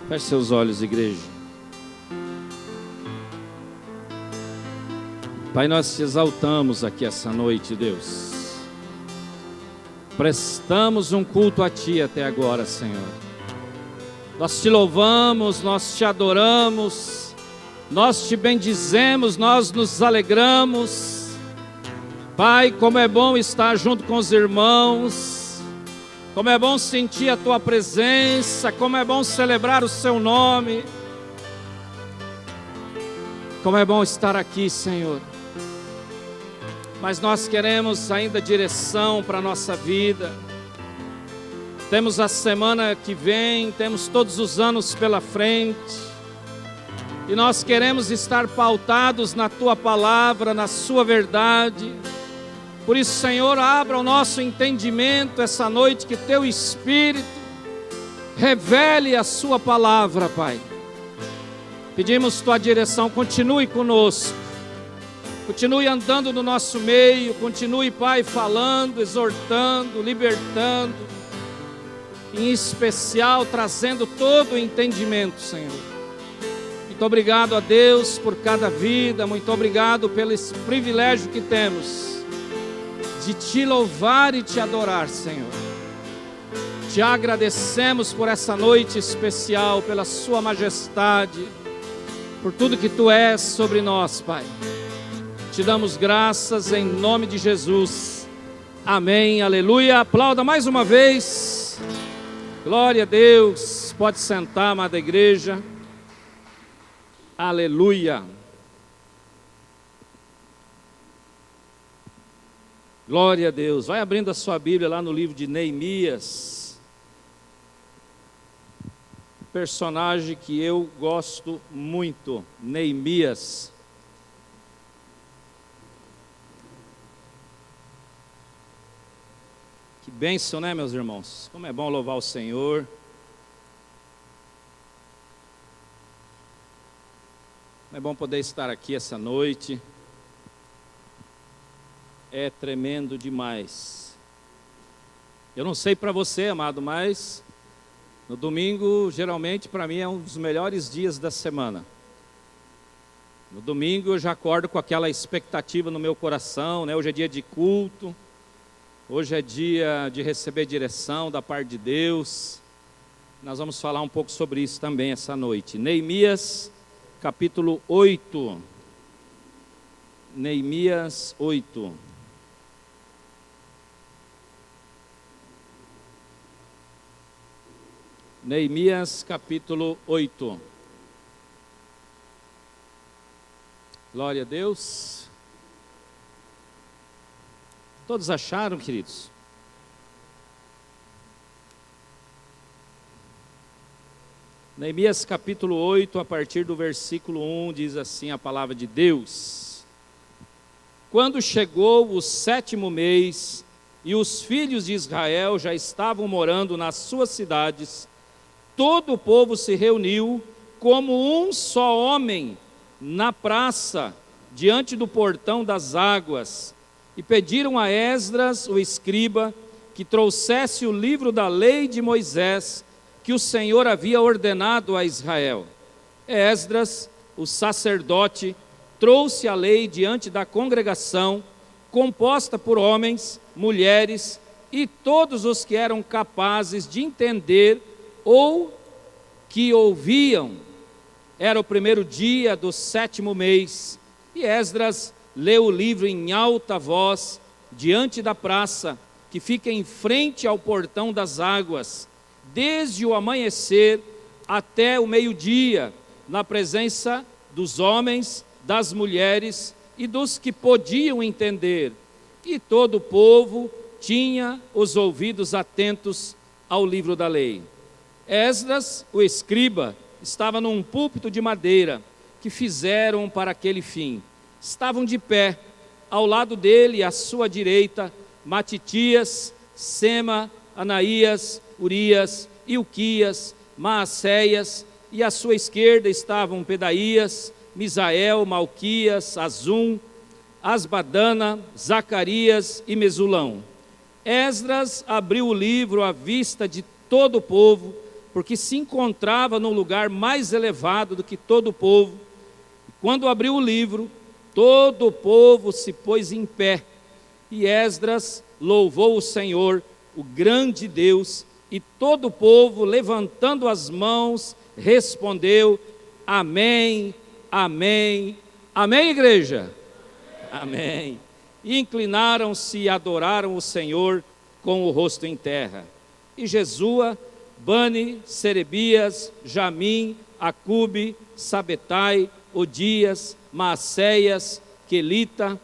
Feche seus olhos, igreja. Pai, nós te exaltamos aqui essa noite, Deus. Prestamos um culto a Ti até agora, Senhor. Nós te louvamos, nós te adoramos, nós te bendizemos, nós nos alegramos. Pai, como é bom estar junto com os irmãos, como é bom sentir a Tua presença, como é bom celebrar o Seu nome, como é bom estar aqui, Senhor. Mas nós queremos ainda direção para a nossa vida. Temos a semana que vem, temos todos os anos pela frente, e nós queremos estar pautados na Tua palavra, na Sua verdade. Por isso, Senhor, abra o nosso entendimento essa noite, que Teu Espírito revele a Sua palavra, Pai. Pedimos Tua direção, continue conosco, continue andando no nosso meio, continue, Pai, falando, exortando, libertando, em especial trazendo todo o entendimento, Senhor. Muito obrigado a Deus por cada vida, muito obrigado pelo esse privilégio que temos de Te louvar e Te adorar, Senhor. Te agradecemos por essa noite especial, pela Sua majestade, por tudo que Tu és sobre nós, Pai. Te damos graças em nome de Jesus. Amém, aleluia. Aplauda mais uma vez. Glória a Deus. Pode sentar, amada igreja. Aleluia. Glória a Deus. Vai abrindo a sua Bíblia lá no livro de Neemias. Personagem que eu gosto muito, Neemias. Que bênção, né, meus irmãos? Como é bom louvar o Senhor. Como é bom poder estar aqui essa noite. É tremendo demais. Eu não sei para você, amado, mas no domingo, geralmente, para mim é um dos melhores dias da semana. No domingo eu já acordo com aquela expectativa no meu coração, né? Hoje é dia de culto. Hoje é dia de receber direção da parte de Deus. Nós vamos falar um pouco sobre isso também essa noite. Neemias, capítulo 8. Neemias 8. Neemias, capítulo 8. Glória a Deus. Todos acharam, queridos? Neemias capítulo 8, a partir do versículo 1, diz assim a palavra de Deus. Quando chegou o 7º mês, e os filhos de Israel já estavam morando nas suas cidades, todo o povo se reuniu como um só homem na praça, diante do portão das águas, e pediram a Esdras, o escriba, que trouxesse o livro da lei de Moisés, que o Senhor havia ordenado a Israel. Esdras, o sacerdote, trouxe a lei diante da congregação, composta por homens, mulheres e todos os que eram capazes de entender ou que ouviam. Era o primeiro dia do 7º mês, e Esdras leu o livro em alta voz, diante da praça, que fica em frente ao portão das águas, desde o amanhecer até o meio-dia, na presença dos homens, das mulheres e dos que podiam entender. E todo o povo tinha os ouvidos atentos ao livro da lei. Esdras, o escriba, estava num púlpito de madeira, que fizeram para aquele fim. Estavam de pé, ao lado dele, à sua direita, Matitias, Sema, Anaías, Urias, Ilquias, Maacéias, e à sua esquerda estavam Pedaías, Misael, Malquias, Azum, Asbadana, Zacarias e Mesulão. Esdras abriu o livro à vista de todo o povo, porque se encontrava num lugar mais elevado do que todo o povo. E quando abriu o livro, todo o povo se pôs em pé, e Esdras louvou o Senhor, o grande Deus, e todo o povo, levantando as mãos, respondeu: Amém, Amém, Amém, igreja? Amém. E inclinaram-se e adoraram o Senhor com o rosto em terra. E Jesua, Bani, Serebias, Jamim, Acube, Sabetai, Odias, Maacéias, Quelita,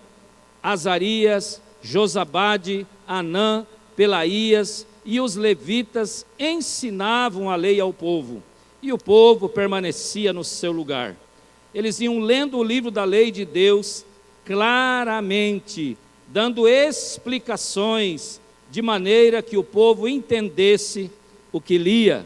Azarias, Josabade, Anã, Pelaías e os levitas ensinavam a lei ao povo, e o povo permanecia no seu lugar. Eles iam lendo o livro da lei de Deus claramente, dando explicações, de maneira que o povo entendesse o que lia.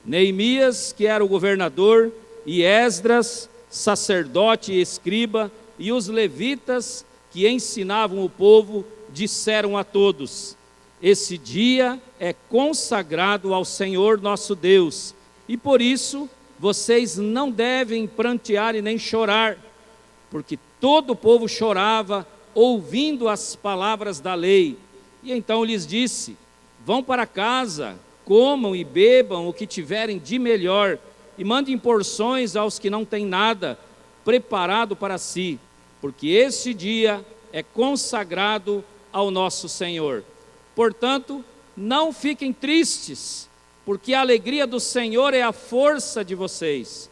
Neemias, que era o governador, e Esdras, sacerdote e escriba, e os levitas, que ensinavam o povo, disseram a todos: esse dia é consagrado ao Senhor nosso Deus, e por isso vocês não devem prantear e nem chorar, porque todo o povo chorava, ouvindo as palavras da lei. E então lhes disse: vão para casa, comam e bebam o que tiverem de melhor, e mandem porções aos que não têm nada preparado para si, porque este dia é consagrado ao nosso Senhor. Portanto, não fiquem tristes, porque a alegria do Senhor é a força de vocês.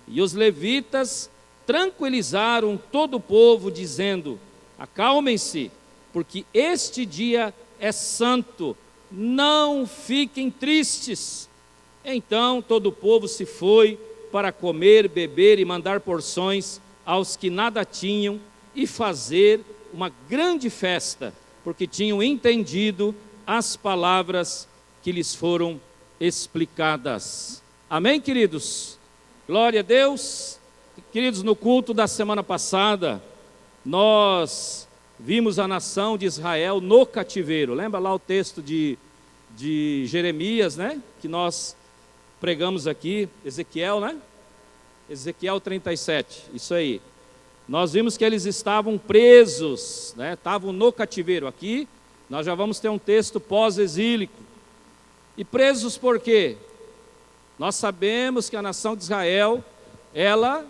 E os levitas tranquilizaram todo o povo, dizendo: acalmem-se, porque este dia é santo, não fiquem tristes. Então todo o povo se foi para comer, beber e mandar porções aos que nada tinham, e fazer uma grande festa, porque tinham entendido as palavras que lhes foram explicadas. Amém, queridos? Glória a Deus. Queridos, no culto da semana passada, nós vimos a nação de Israel no cativeiro. Lembra lá o texto de Jeremias, né? Que nós pregamos aqui, Ezequiel, né? Ezequiel 37, isso aí. Nós vimos que eles estavam presos, né? Estavam no cativeiro. Aqui nós já vamos ter um texto pós-exílico. E presos por quê? Nós sabemos que a nação de Israel, ela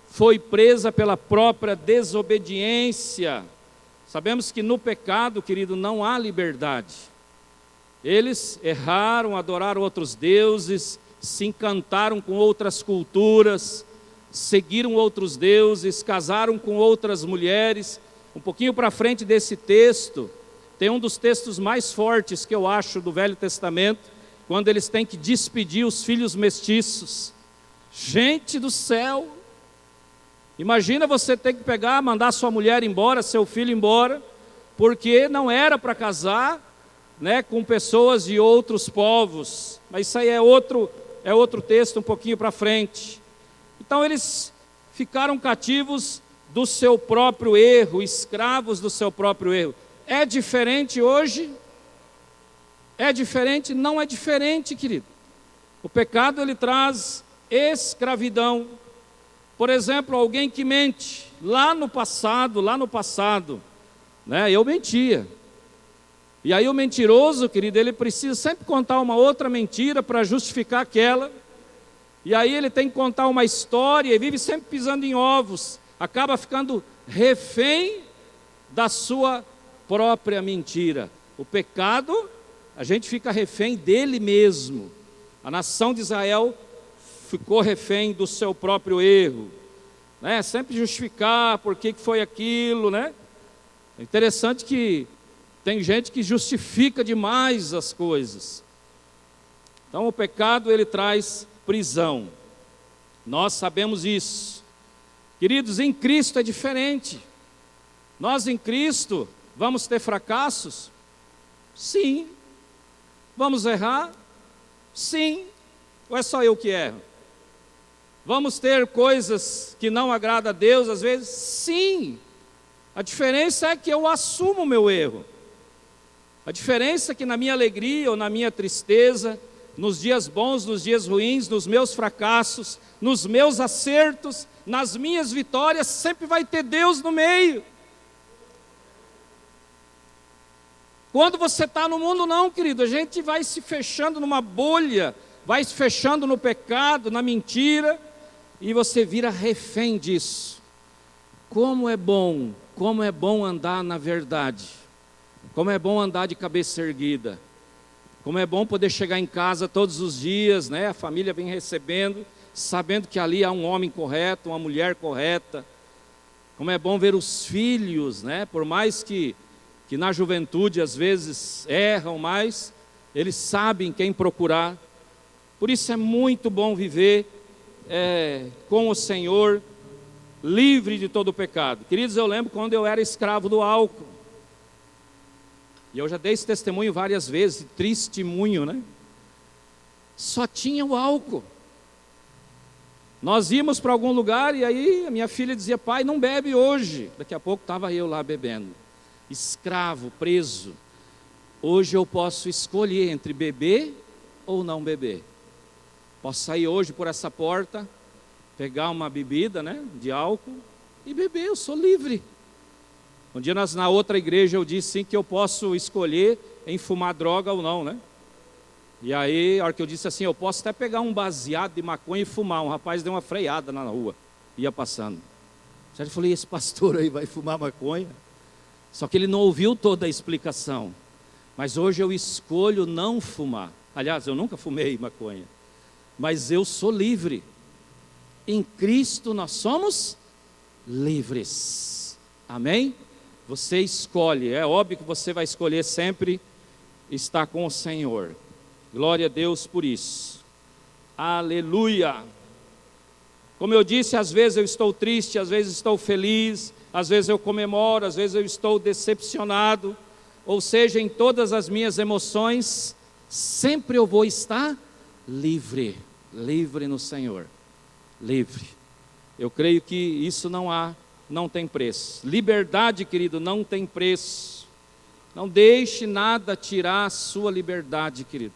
foi presa pela própria desobediência. Sabemos que no pecado, querido, não há liberdade. Eles erraram, adoraram outros deuses, se encantaram com outras culturas, seguiram outros deuses, casaram com outras mulheres. Um pouquinho para frente desse texto, tem um dos textos mais fortes que eu acho do Velho Testamento, quando eles têm que despedir os filhos mestiços. Gente do céu! Imagina você ter que pegar, mandar sua mulher embora, seu filho embora, porque não era para casar, né, com pessoas de outros povos. Mas isso aí é outro texto um pouquinho para frente. Então eles ficaram cativos do seu próprio erro, escravos do seu próprio erro. É diferente hoje? É diferente? Não é diferente, querido. O pecado, ele traz escravidão. Por exemplo, alguém que mente. Lá no passado, né, eu mentia. E aí o mentiroso, querido, ele precisa sempre contar uma outra mentira para justificar aquela. E aí ele tem que contar uma história e vive sempre pisando em ovos. Acaba ficando refém da sua própria mentira. O pecado, a gente fica refém dele mesmo. A nação de Israel ficou refém do seu próprio erro, né? Sempre justificar por que foi aquilo, né? É interessante que tem gente que justifica demais as coisas. Então o pecado, ele traz prisão. Nós sabemos isso. Queridos, em Cristo é diferente. Nós em Cristo vamos ter fracassos? Sim. Vamos errar? Sim. Ou é só eu que erro? Vamos ter coisas que não agradam a Deus às vezes? Sim. A diferença é que eu assumo o meu erro. A diferença é que na minha alegria ou na minha tristeza, nos dias bons, nos dias ruins, nos meus fracassos, nos meus acertos, nas minhas vitórias, sempre vai ter Deus no meio. Quando você está no mundo, não, querido, a gente vai se fechando numa bolha, vai se fechando no pecado, na mentira, e você vira refém disso. Como é bom andar na verdade, como é bom andar de cabeça erguida, como é bom poder chegar em casa todos os dias, né? A família vem recebendo, sabendo que ali há um homem correto, uma mulher correta. Como é bom ver os filhos, né? Por mais que na juventude às vezes erram mais, eles sabem quem procurar. Por isso é muito bom viver com o Senhor, livre de todo o pecado. Queridos, eu lembro quando eu era escravo do álcool, e eu já dei esse testemunho várias vezes, testemunho, né? Só tinha o álcool. Nós íamos para algum lugar e aí a minha filha dizia: pai, não bebe hoje. Daqui a pouco estava eu lá bebendo. Escravo, preso. Hoje eu posso escolher entre beber ou não beber. Posso sair hoje por essa porta, pegar uma bebida, né, de álcool e beber, eu sou livre. Um dia na outra igreja eu disse sim que eu posso escolher em fumar droga ou não, né? E aí, a hora que eu disse assim, eu posso até pegar um baseado de maconha e fumar. Um rapaz deu uma freada na rua, ia passando. Eu falei: esse pastor aí vai fumar maconha? Só que ele não ouviu toda a explicação. Mas hoje eu escolho não fumar. Aliás, eu nunca fumei maconha. Mas eu sou livre. Em Cristo nós somos livres. Amém? Você escolhe. É óbvio que você vai escolher sempre estar com o Senhor. Glória a Deus por isso. Aleluia. Como eu disse, às vezes eu estou triste, às vezes estou feliz, às vezes eu comemoro, às vezes eu estou decepcionado. Ou seja, em todas as minhas emoções, sempre eu vou estar livre. Livre no Senhor. Livre. Eu creio que isso não tem preço. Liberdade, querido, não tem preço. Não deixe nada tirar a sua liberdade, querido.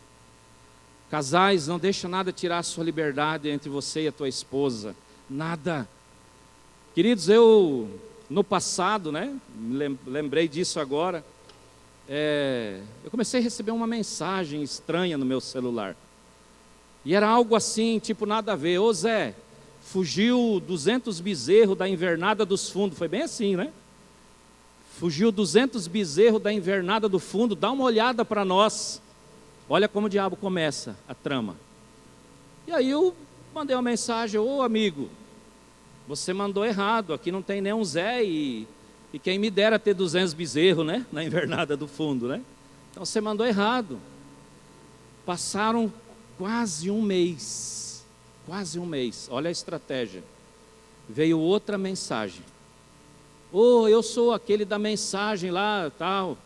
Casais, não deixe nada tirar a sua liberdade entre você e a tua esposa. Nada. Queridos, eu no passado, né, lembrei disso agora, eu comecei a receber uma mensagem estranha no meu celular. E era algo assim, tipo nada a ver. Ô Zé, fugiu 200 bezerros da invernada dos fundos. Foi bem assim, né? Fugiu 200 bezerros da invernada do fundo. Dá uma olhada para nós. Olha como o diabo começa a trama. E aí eu mandei uma mensagem: ô amigo, você mandou errado. Aqui não tem nenhum Zé e quem me dera ter 200 bezerros, né? Na invernada do fundo, né? Então você mandou errado. Passaram quase um mês. Quase um mês. Olha a estratégia. Veio outra mensagem. Ô, eu sou aquele da mensagem lá, tal.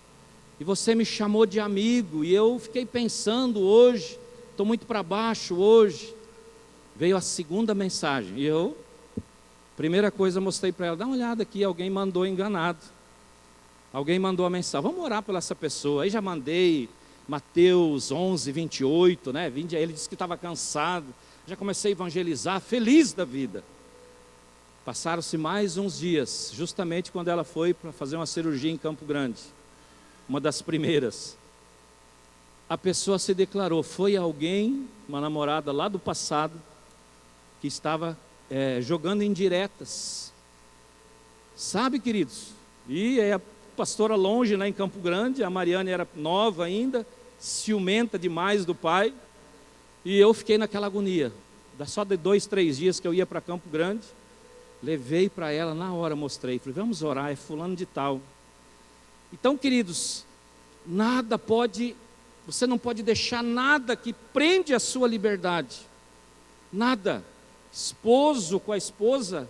E você me chamou de amigo. E eu fiquei pensando hoje. Estou muito para baixo hoje. Veio a segunda mensagem. E eu, primeira coisa, mostrei para ela: dá uma olhada aqui, alguém mandou enganado. Alguém mandou a mensagem. Vamos orar por essa pessoa. Aí já mandei Mateus 11, 28, né? Ele disse que estava cansado. Já comecei a evangelizar, feliz da vida. Passaram-se mais uns dias, justamente quando ela foi para fazer uma cirurgia em Campo Grande. Uma das primeiras. A pessoa se declarou. Foi alguém, uma namorada lá do passado, que estava jogando indiretas. Sabe, queridos? E a pastora longe, lá em Campo Grande, a Mariane era nova ainda, ciumenta demais do pai. E eu fiquei naquela agonia. Só de 2, 3 dias que eu ia para Campo Grande, levei para ela, na hora mostrei. Falei: vamos orar, é fulano de tal. Então, queridos, você não pode deixar nada que prende a sua liberdade. Nada. Esposo com a esposa,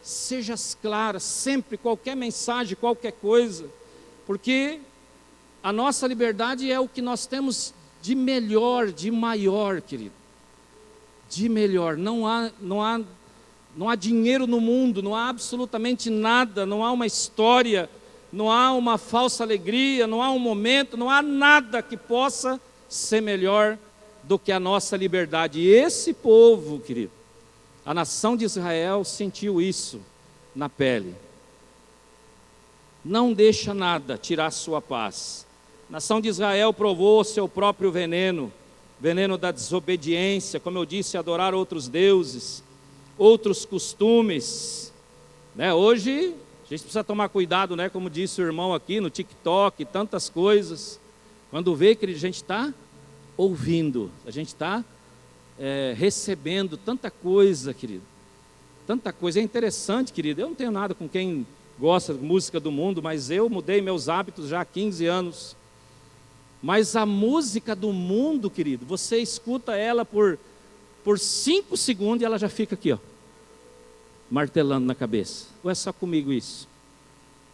seja clara, sempre, qualquer mensagem, qualquer coisa. Porque a nossa liberdade é o que nós temos de melhor, de maior, querido. De melhor. Não há dinheiro no mundo, não há absolutamente nada, não há uma história, não há uma falsa alegria, não há um momento, não há nada que possa ser melhor do que a nossa liberdade. E esse povo, querido, a nação de Israel sentiu isso na pele. Não deixa nada tirar sua paz. A nação de Israel provou seu próprio veneno, veneno da desobediência, como eu disse, adorar outros deuses, outros costumes, né? Hoje a gente precisa tomar cuidado, né? Como disse o irmão aqui no TikTok, tantas coisas. Quando vê que a gente está ouvindo, a gente está recebendo tanta coisa, querido. Tanta coisa. É interessante, querido. Eu não tenho nada com quem gosta de música do mundo, mas eu mudei meus hábitos já há 15 anos. Mas a música do mundo, querido, você escuta ela por 5 segundos e ela já fica aqui, ó, martelando na cabeça. Ou é só comigo isso?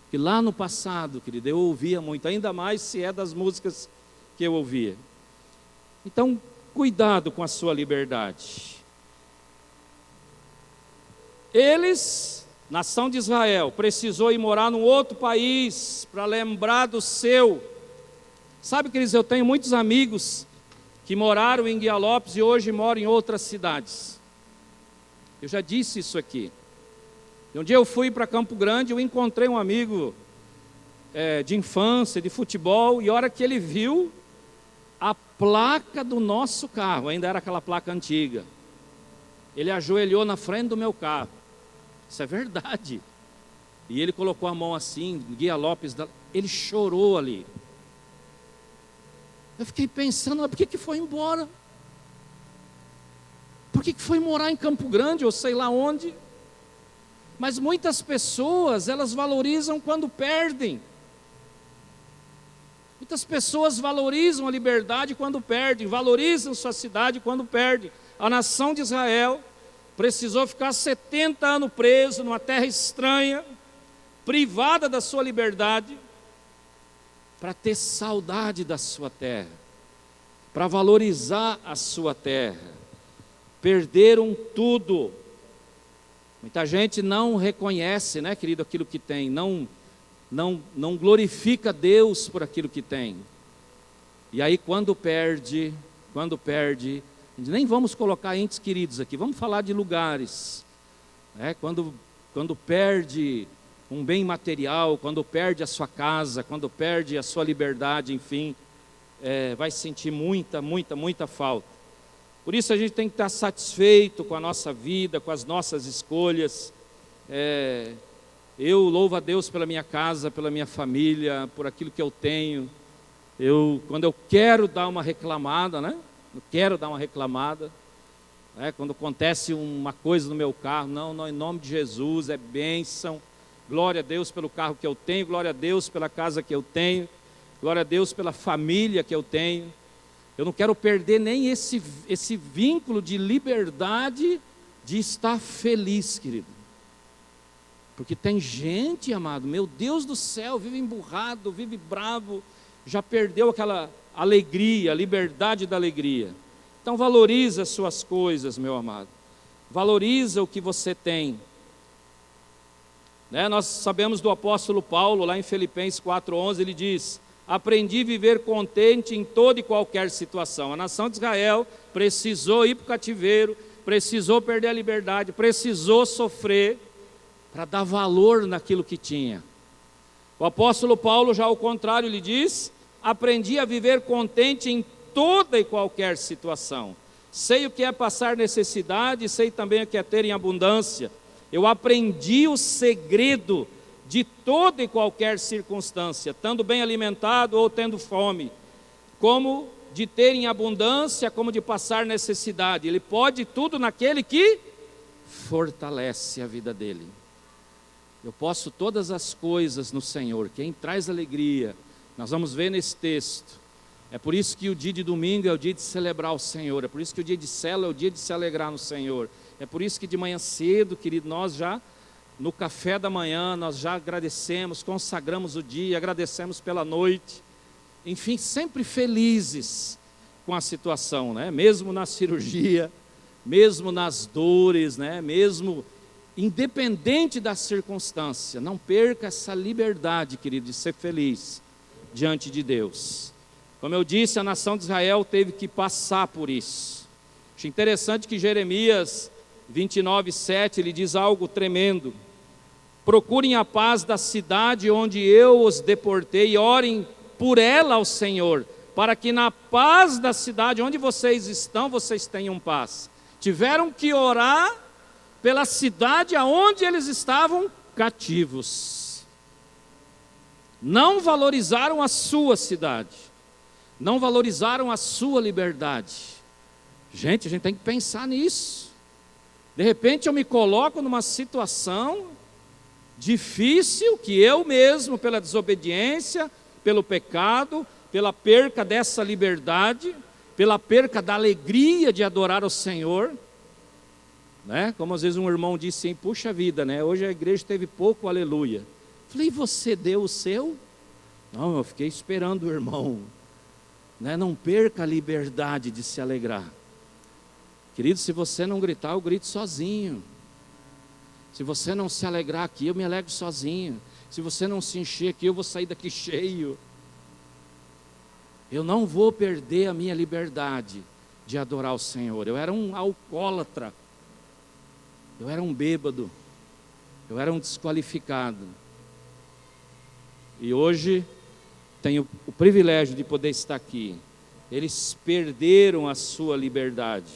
Que lá no passado, querido, eu ouvia muito, ainda mais se é das músicas que eu ouvia. Então, cuidado com a sua liberdade. Eles, nação de Israel, precisou ir morar num outro país para lembrar do seu. Sabe, queridos, eu tenho muitos amigos que moraram em Guia Lopes e hoje moram em outras cidades. Eu já disse isso aqui. E um dia eu fui para Campo Grande, eu encontrei um amigo de infância, de futebol, e a hora que ele viu a placa do nosso carro, ainda era aquela placa antiga, ele ajoelhou na frente do meu carro. Isso é verdade. E ele colocou a mão assim, Guia Lopes, ele chorou ali. Eu fiquei pensando, mas por que foi embora? Por que foi morar em Campo Grande, ou sei lá onde? Mas muitas pessoas, elas valorizam quando perdem. Muitas pessoas valorizam a liberdade quando perdem, valorizam sua cidade quando perdem. A nação de Israel precisou ficar 70 anos preso numa terra estranha, privada da sua liberdade, para ter saudade da sua terra, para valorizar a sua terra. Perderam tudo. Muita gente não reconhece, né, querido, aquilo que tem, não glorifica Deus por aquilo que tem. E aí quando perde, nem vamos colocar entes queridos aqui, vamos falar de lugares, né? Quando perde um bem material, quando perde a sua casa, quando perde a sua liberdade, enfim, vai sentir muita falta. Por isso a gente tem que estar satisfeito com a nossa vida, com as nossas escolhas. Eu louvo a Deus pela minha casa, pela minha família, por aquilo que eu tenho. Quando eu quero dar uma reclamada, né? Quando acontece uma coisa no meu carro, não, em nome de Jesus, é bênção. Glória a Deus pelo carro que eu tenho, glória a Deus pela casa que eu tenho, glória a Deus pela família que eu tenho. Eu não quero perder nem esse vínculo de liberdade de estar feliz, querido. Porque tem gente, amado, meu Deus do céu, vive emburrado, vive bravo, já perdeu aquela alegria, a liberdade da alegria. Então valoriza as suas coisas, meu amado. Valoriza o que você tem. Nós sabemos do apóstolo Paulo, lá em Filipenses 4:11, ele diz: aprendi a viver contente em toda e qualquer situação. A nação de Israel precisou ir para o cativeiro, precisou perder a liberdade, precisou sofrer para dar valor naquilo que tinha. O apóstolo Paulo, já ao contrário, lhe diz: aprendi a viver contente em toda e qualquer situação. Sei o que é passar necessidade, sei também o que é ter em abundância. Eu aprendi o segredo de toda e qualquer circunstância, estando bem alimentado ou tendo fome, como de ter em abundância, como de passar necessidade. Ele pode tudo naquele que fortalece a vida dele. Eu posso todas as coisas no Senhor, quem traz alegria. Nós vamos ver nesse texto. É por isso que o dia de domingo é o dia de celebrar o Senhor, é por isso que o dia de célula é o dia de se alegrar no Senhor. É por isso que de manhã cedo, querido, nós já, no café da manhã, nós já agradecemos, consagramos o dia, agradecemos pela noite. Enfim, sempre felizes com a situação, né? Mesmo na cirurgia, mesmo nas dores, né? Mesmo independente da circunstância, não perca essa liberdade, querido, de ser feliz diante de Deus. Como eu disse, a nação de Israel teve que passar por isso. Acho interessante que Jeremias 29:7, ele diz algo tremendo: procurem a paz da cidade onde eu os deportei e orem por ela ao Senhor, para que na paz da cidade onde vocês estão, vocês tenham paz. Tiveram que orar pela cidade aonde eles estavam cativos. Não valorizaram a sua cidade, não valorizaram a sua liberdade. Gente, a gente tem que pensar nisso. De repente eu me coloco numa situação difícil, que eu mesmo, pela desobediência, pelo pecado, pela perca dessa liberdade, pela perca da alegria de adorar o Senhor, né? Como às vezes um irmão disse assim: puxa vida, né? Hoje a igreja teve pouco aleluia. Falei: você deu o seu? Não, eu fiquei esperando o irmão, né? Não perca a liberdade de se alegrar. Querido, se você não gritar, eu grito sozinho. Se você não se alegrar aqui, eu me alegro sozinho. Se você não se encher aqui, eu vou sair daqui cheio. Eu não vou perder a minha liberdade de adorar o Senhor. Eu era um alcoólatra, eu era um bêbado, eu era um desqualificado. E hoje tenho o privilégio de poder estar aqui. Eles perderam a sua liberdade.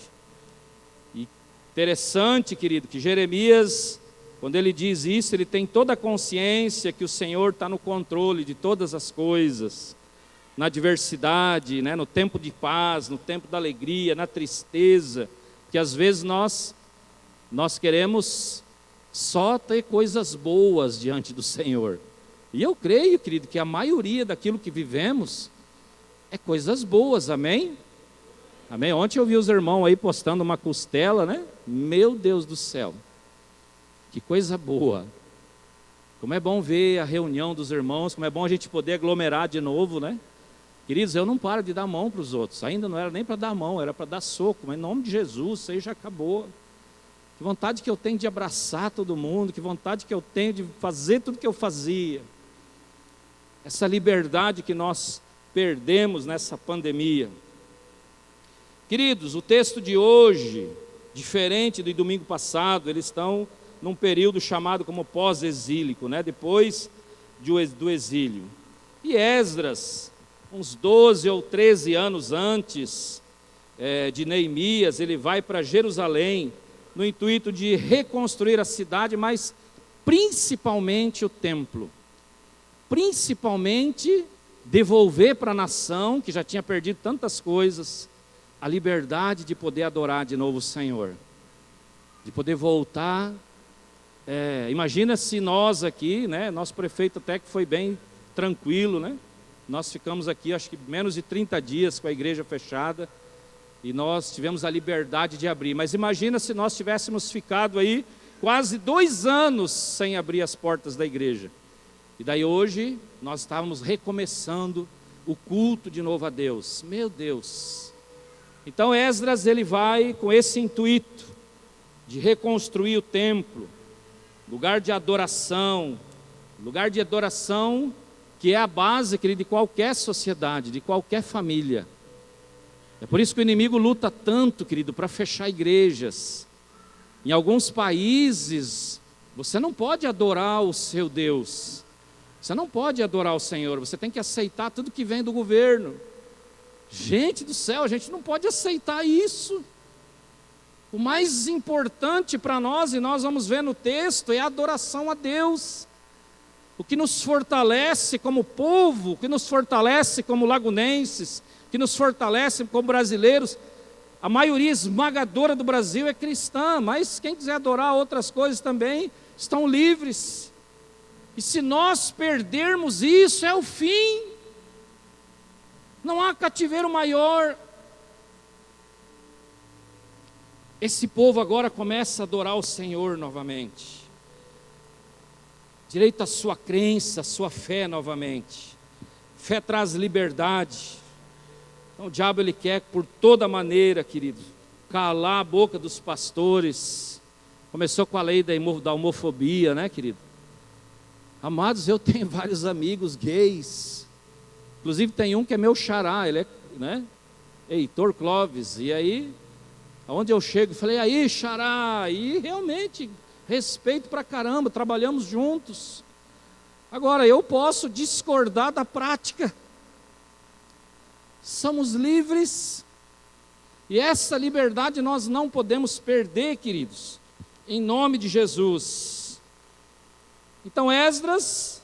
E interessante, querido, que Jeremias, quando ele diz isso, ele tem toda a consciência que o Senhor está no controle de todas as coisas. Na adversidade, né, no tempo de paz, no tempo da alegria, na tristeza, que às vezes nós queremos só ter coisas boas diante do Senhor. E eu creio, querido, que a maioria daquilo que vivemos é coisas boas, amém? Amém? Ontem eu vi os irmãos aí postando uma costela, né? Meu Deus do céu, que coisa boa. Como é bom ver a reunião dos irmãos, como é bom a gente poder aglomerar de novo, né? Queridos, eu não paro de dar mão para os outros. Ainda não era nem para dar mão, era para dar soco. Mas em nome de Jesus, isso aí já acabou. Que vontade que eu tenho de abraçar todo mundo. Que vontade que eu tenho de fazer tudo que eu fazia. Essa liberdade que nós perdemos nessa pandemia. Queridos, o texto de hoje, diferente do domingo passado, eles estão num período chamado como pós-exílico, né? Depois do exílio. E Esdras, uns 12 ou 13 anos antes de Neemias, ele vai para Jerusalém, no intuito de reconstruir a cidade, mas principalmente o templo. Principalmente devolver para a nação, que já tinha perdido tantas coisas, a liberdade de poder adorar de novo o Senhor. De poder voltar. Imagina se nós aqui, né, nosso prefeito até que foi bem tranquilo, né? Nós ficamos aqui, acho que menos de 30 dias com a igreja fechada, e nós tivemos a liberdade de abrir. Mas imagina se nós tivéssemos ficado aí quase 2 anos sem abrir as portas da igreja. E daí hoje nós estávamos recomeçando o culto de novo a Deus. Meu Deus! Então Esdras, ele vai com esse intuito de reconstruir o templo, lugar de adoração que é a base, querido, de qualquer sociedade, de qualquer família. É por isso que o inimigo luta tanto, querido, para fechar igrejas. Em alguns países, você não pode adorar o seu Deus, você não pode adorar o Senhor, você tem que aceitar tudo que vem do governo. Gente do céu, a gente não pode aceitar isso. O mais importante para nós, e nós vamos ver no texto, é a adoração a Deus. O que nos fortalece como povo, o que nos fortalece como lagunenses, o que nos fortalece como brasileiros, a maioria esmagadora do Brasil é cristã, mas quem quiser adorar outras coisas também estão livres. E se nós perdermos isso, é o fim. Não há cativeiro maior. Esse povo agora começa a adorar o Senhor novamente. Direito à sua crença, à sua fé novamente. Fé traz liberdade. Então o diabo ele quer por toda maneira, querido, calar a boca dos pastores. Começou com a lei da homofobia, né, querido? Amados, eu tenho vários amigos gays. Inclusive tem um que é meu xará, ele é, né? Heitor Clóvis. E aí, aonde eu chego, falei, aí xará, e realmente, respeito pra caramba, trabalhamos juntos. Agora, eu posso discordar da prática. Somos livres, e essa liberdade nós não podemos perder, queridos, em nome de Jesus. Então Esdras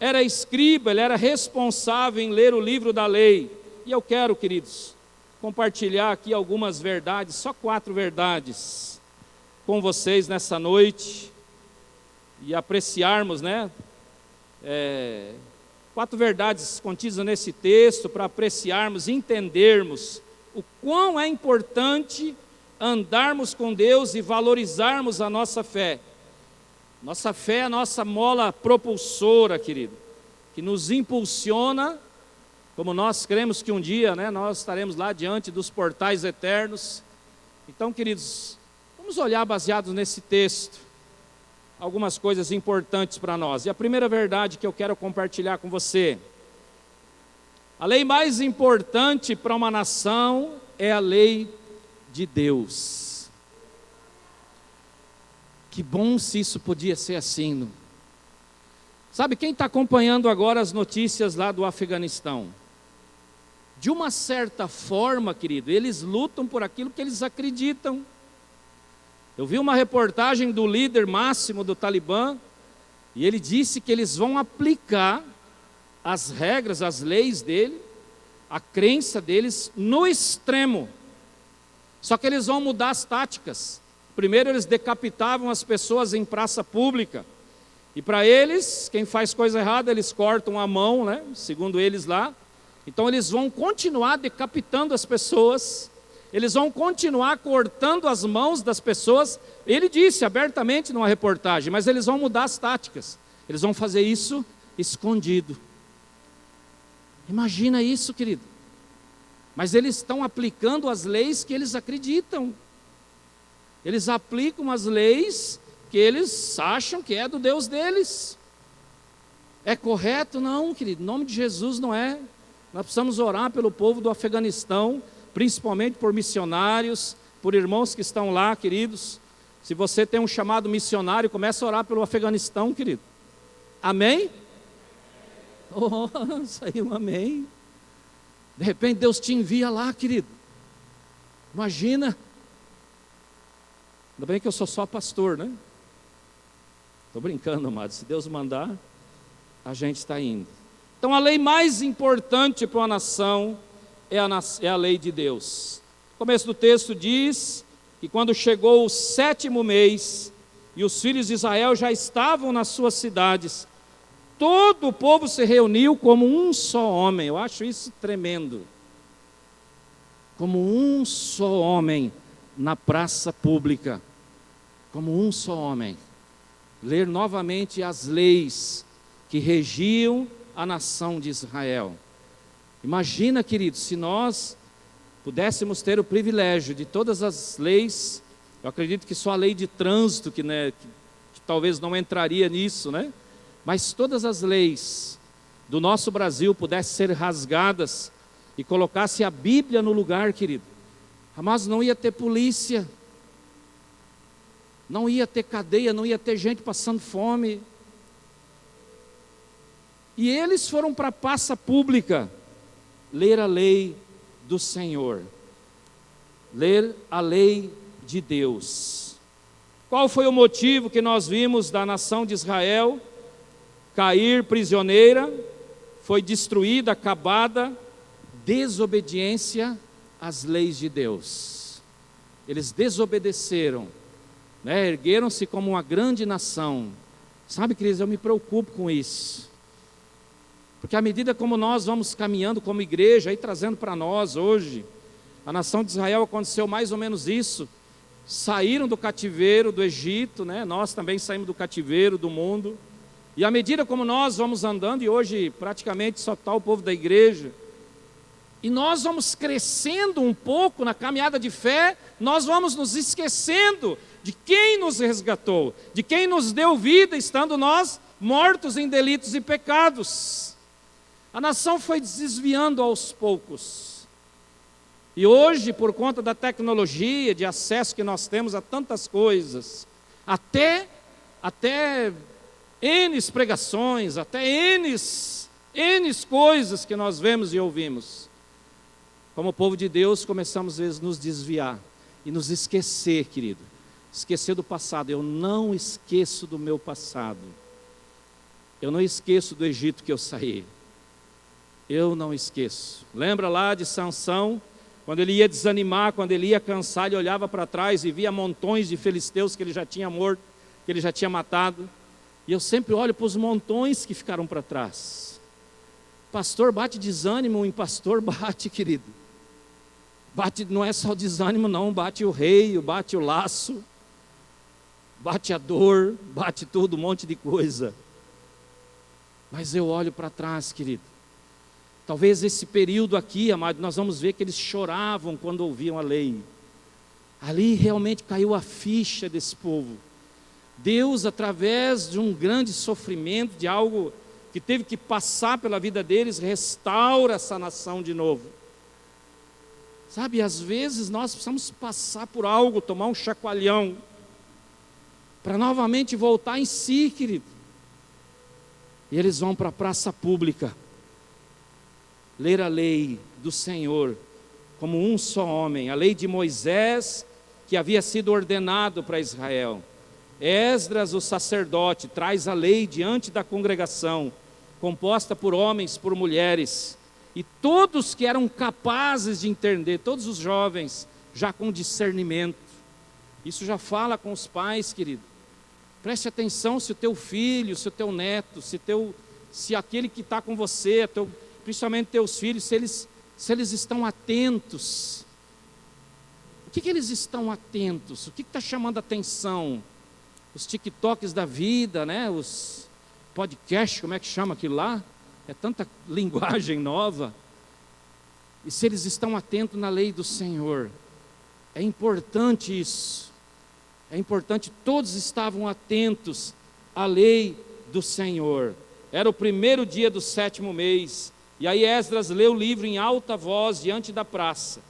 era escriba, ele era responsável em ler o livro da lei. E eu quero, queridos, compartilhar aqui algumas verdades, só 4 verdades, com vocês nessa noite, e apreciarmos, né? 4 verdades contidas nesse texto, para apreciarmos, entendermos o quão é importante andarmos com Deus e valorizarmos a nossa fé. Nossa fé é a nossa mola propulsora, querido, que nos impulsiona, como nós cremos que um dia, né, nós estaremos lá diante dos portais eternos. Então, queridos, vamos olhar baseados nesse texto, algumas coisas importantes para nós. E a primeira verdade que eu quero compartilhar com você: a lei mais importante para uma nação é a lei de Deus. Que bom se isso podia ser assim. Sabe, quem está acompanhando agora as notícias lá do Afeganistão? De uma certa forma, querido, eles lutam por aquilo que eles acreditam. Eu vi uma reportagem do líder máximo do Talibã, e ele disse que eles vão aplicar as regras, as leis dele, a crença deles no extremo. Só que eles vão mudar as táticas. Primeiro eles decapitavam as pessoas em praça pública, e para eles, quem faz coisa errada, eles cortam a mão, né? Segundo eles lá. Então eles vão continuar decapitando as pessoas, eles vão continuar cortando as mãos das pessoas. Ele disse abertamente numa reportagem, mas eles vão mudar as táticas, eles vão fazer isso escondido. Imagina isso, querido. Mas eles estão aplicando as leis que eles acreditam. Eles aplicam as leis que eles acham que é do Deus deles. É correto? Não, querido, em nome de Jesus não é. Nós precisamos orar pelo povo do Afeganistão, principalmente por missionários, por irmãos que estão lá, queridos. Se você tem um chamado missionário, comece a orar pelo Afeganistão, querido. Amém? Oh, saiu um amém. De repente Deus te envia lá, querido. Imagina. Ainda bem que eu sou só pastor, né? Estou brincando, amado. Se Deus mandar, a gente está indo. Então a lei mais importante para uma nação é a lei de Deus. O começo do texto diz que quando chegou o 7º mês e os filhos de Israel já estavam nas suas cidades, todo o povo se reuniu como um só homem. Eu acho isso tremendo. Como um só homem na praça pública, como um só homem, ler novamente as leis que regiam a nação de Israel. Imagina, queridos, se nós pudéssemos ter o privilégio de todas as leis. Eu acredito que só a lei de trânsito, que talvez não entraria nisso, né? Mas todas as leis do nosso Brasil pudessem ser rasgadas e colocasse a Bíblia no lugar, querido. Mas não ia ter polícia, não ia ter cadeia, não ia ter gente passando fome. E eles foram para a praça pública ler a lei do Senhor, ler a lei de Deus. Qual foi o motivo que nós vimos da nação de Israel cair prisioneira? Foi destruída, acabada, desobediência às leis de Deus. Eles desobedeceram, né? Ergueram-se como uma grande nação. Sabe, queridos, eu me preocupo com isso, porque à medida como nós vamos caminhando como igreja, aí trazendo para nós hoje, a nação de Israel aconteceu mais ou menos isso. Saíram do cativeiro do Egito, né? Nós também saímos do cativeiro do mundo. E à medida como nós vamos andando, e hoje praticamente só está o povo da igreja, e nós vamos crescendo um pouco na caminhada de fé, nós vamos nos esquecendo de quem nos resgatou, de quem nos deu vida, estando nós mortos em delitos e pecados. A nação foi desviando aos poucos. E hoje, por conta da tecnologia, de acesso que nós temos a tantas coisas, até N pregações, até N coisas que nós vemos e ouvimos. Como povo de Deus, começamos às vezes a nos desviar e nos esquecer, querido. Esquecer do passado. Eu não esqueço do meu passado. Eu não esqueço do Egito que eu saí. Eu não esqueço. Lembra lá de Sansão? Quando ele ia desanimar, quando ele ia cansar, ele olhava para trás e via montões de filisteus que ele já tinha morto, que ele já tinha matado. E eu sempre olho para os montões que ficaram para trás. Pastor bate desânimo, em pastor bate, querido. Bate, não é só o desânimo não, bate o rei, bate o laço, bate a dor, bate tudo, um monte de coisa. Mas eu olho para trás, querido. Talvez esse período aqui, amado, nós vamos ver que eles choravam quando ouviam a lei. Ali realmente caiu a ficha desse povo. Deus, através de um grande sofrimento, de algo que teve que passar pela vida deles, restaura essa nação de novo. Sabe, às vezes nós precisamos passar por algo, tomar um chacoalhão, para novamente voltar em si, querido. E eles vão para a praça pública, ler a lei do Senhor, como um só homem, a lei de Moisés, que havia sido ordenado para Israel. Esdras, o sacerdote, traz a lei diante da congregação, composta por homens, por mulheres, e todos que eram capazes de entender, todos os jovens, já com discernimento. Isso já fala com os pais, querido. Preste atenção se o teu filho, se o teu neto, se aquele que está com você, principalmente teus filhos, se eles estão atentos. O que eles estão atentos? O que está chamando a atenção? Os TikToks da vida, né? Os podcasts, como é que chama aquilo lá? É tanta linguagem nova. E se eles estão atentos na lei do Senhor, é importante isso. É importante, todos estavam atentos à lei do Senhor. Era o primeiro dia do 7º mês. E aí Esdras leu o livro em alta voz diante da praça,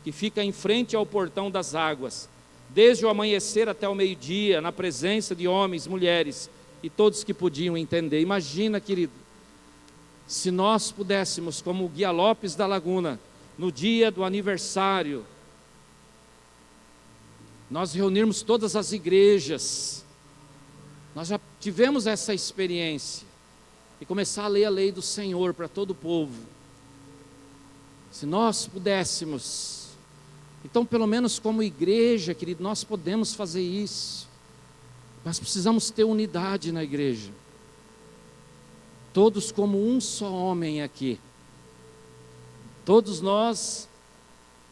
que fica em frente ao portão das águas, desde o amanhecer até o meio-dia, na presença de homens, mulheres e todos que podiam entender. Imagina, querido, se nós pudéssemos, como o Guia Lopes da Laguna, no dia do aniversário, nós reunirmos todas as igrejas, nós já tivemos essa experiência, e começar a ler a lei do Senhor para todo o povo. Se nós pudéssemos, então pelo menos como igreja, querido, nós podemos fazer isso, mas precisamos ter unidade na igreja, todos como um só homem aqui, todos nós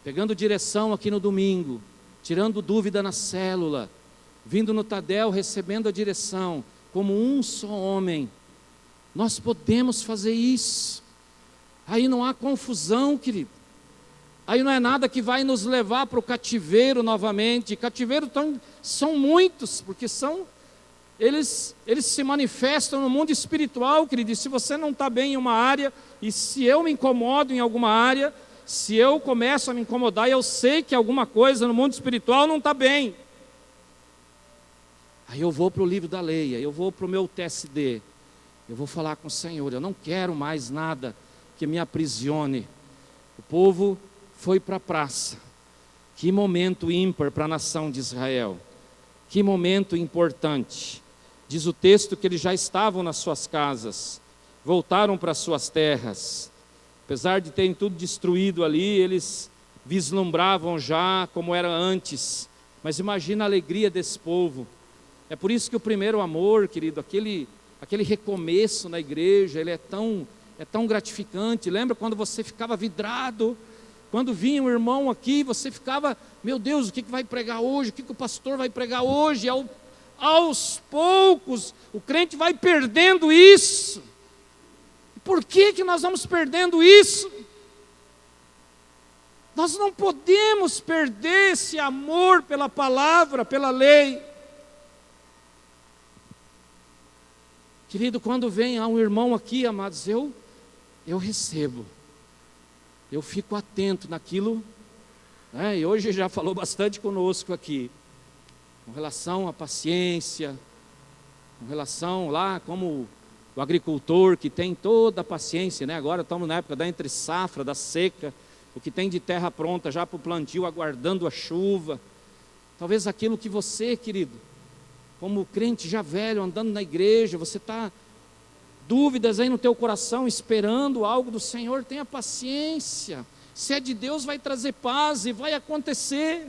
pegando direção aqui no domingo, tirando dúvida na célula, vindo no Tadel, recebendo a direção, como um só homem. Nós podemos fazer isso. Aí não há confusão, querido. Aí não é nada que vai nos levar para o cativeiro novamente. Cativeiro são muitos, porque eles se manifestam no mundo espiritual, querido. E se você não está bem em uma área, e se eu me incomodo em alguma área, se eu começo a me incomodar, eu sei que alguma coisa no mundo espiritual não está bem. Aí eu vou para o livro da lei, aí eu vou para o meu TSD. Eu vou falar com o Senhor, eu não quero mais nada que me aprisione. O povo foi para a praça. Que momento ímpar para a nação de Israel. Que momento importante. Diz o texto que eles já estavam nas suas casas, voltaram para as suas terras. Apesar de terem tudo destruído ali, eles vislumbravam já como era antes. Mas imagina a alegria desse povo. É por isso que o primeiro amor, querido, aquele recomeço na igreja, ele é tão gratificante. Lembra quando você ficava vidrado? Quando vinha um irmão aqui, você ficava, meu Deus, o que vai pregar hoje? O que o pastor vai pregar hoje? Aos poucos, o crente vai perdendo isso. Por que nós vamos perdendo isso? Nós não podemos perder esse amor pela palavra, pela lei. Querido, quando vem um irmão aqui, amados, eu eu recebo, eu fico atento naquilo, né? E hoje já falou bastante conosco aqui, com relação à paciência, com relação lá como o agricultor que tem toda a paciência, né? Agora estamos na época da entre safra, da seca, o que tem de terra pronta já para o plantio, aguardando a chuva. Talvez aquilo que você, querido, como crente já velho, andando na igreja, você está dúvidas aí no teu coração, esperando algo do Senhor, tenha paciência. Se é de Deus, vai trazer paz e vai acontecer.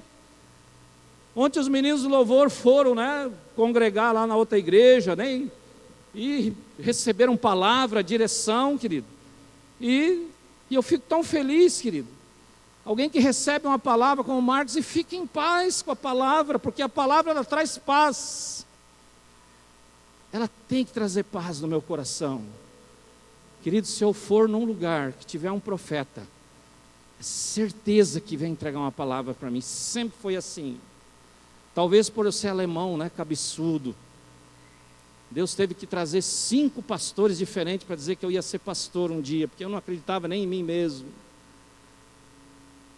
Ontem os meninos do louvor foram, né, congregar lá na outra igreja, né, e receberam palavra, direção, querido. E eu fico tão feliz, querido. Alguém que recebe uma palavra como Marcos e fica em paz com a palavra, porque a palavra ela traz paz. Ela tem que trazer paz no meu coração. Querido, se eu for num lugar que tiver um profeta, é certeza que vem entregar uma palavra para mim. Sempre foi assim. Talvez por eu ser alemão, né, cabeçudo. Deus teve que trazer 5 pastores diferentes para dizer que eu ia ser pastor um dia, porque eu não acreditava nem em mim mesmo.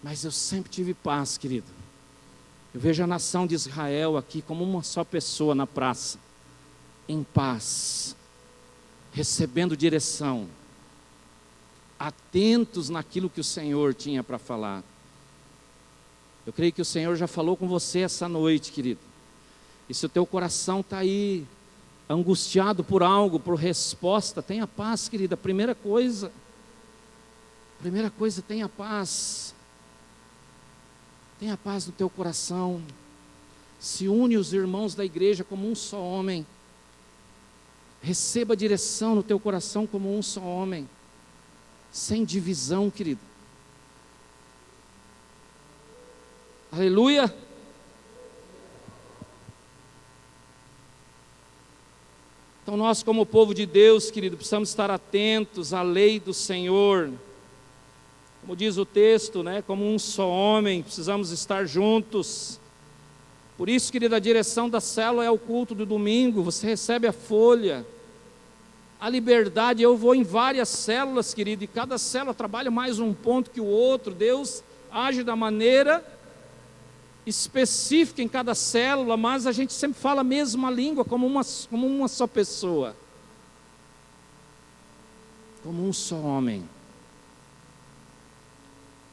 Mas eu sempre tive paz, querido. Eu vejo a nação de Israel aqui como uma só pessoa na praça, em paz, recebendo direção, atentos naquilo que o Senhor tinha para falar. Eu creio que o Senhor já falou com você essa noite, querido. E se o teu coração está aí, angustiado por algo, por resposta, tenha paz, querida. Primeira coisa, tenha paz. Tenha paz no teu coração. Se une os irmãos da igreja como um só homem. Receba direção no teu coração como um só homem. Sem divisão, querido. Aleluia. Então nós como povo de Deus, querido, precisamos estar atentos à lei do Senhor. Como diz o texto, né, como um só homem, precisamos estar juntos. Por isso, querido, a direção da célula é o culto do domingo, você recebe a folha. A liberdade, eu vou em várias células, querido, e cada célula trabalha mais um ponto que o outro. Deus age da maneira específica em cada célula, mas a gente sempre fala a mesma língua, como uma só pessoa, como um só homem.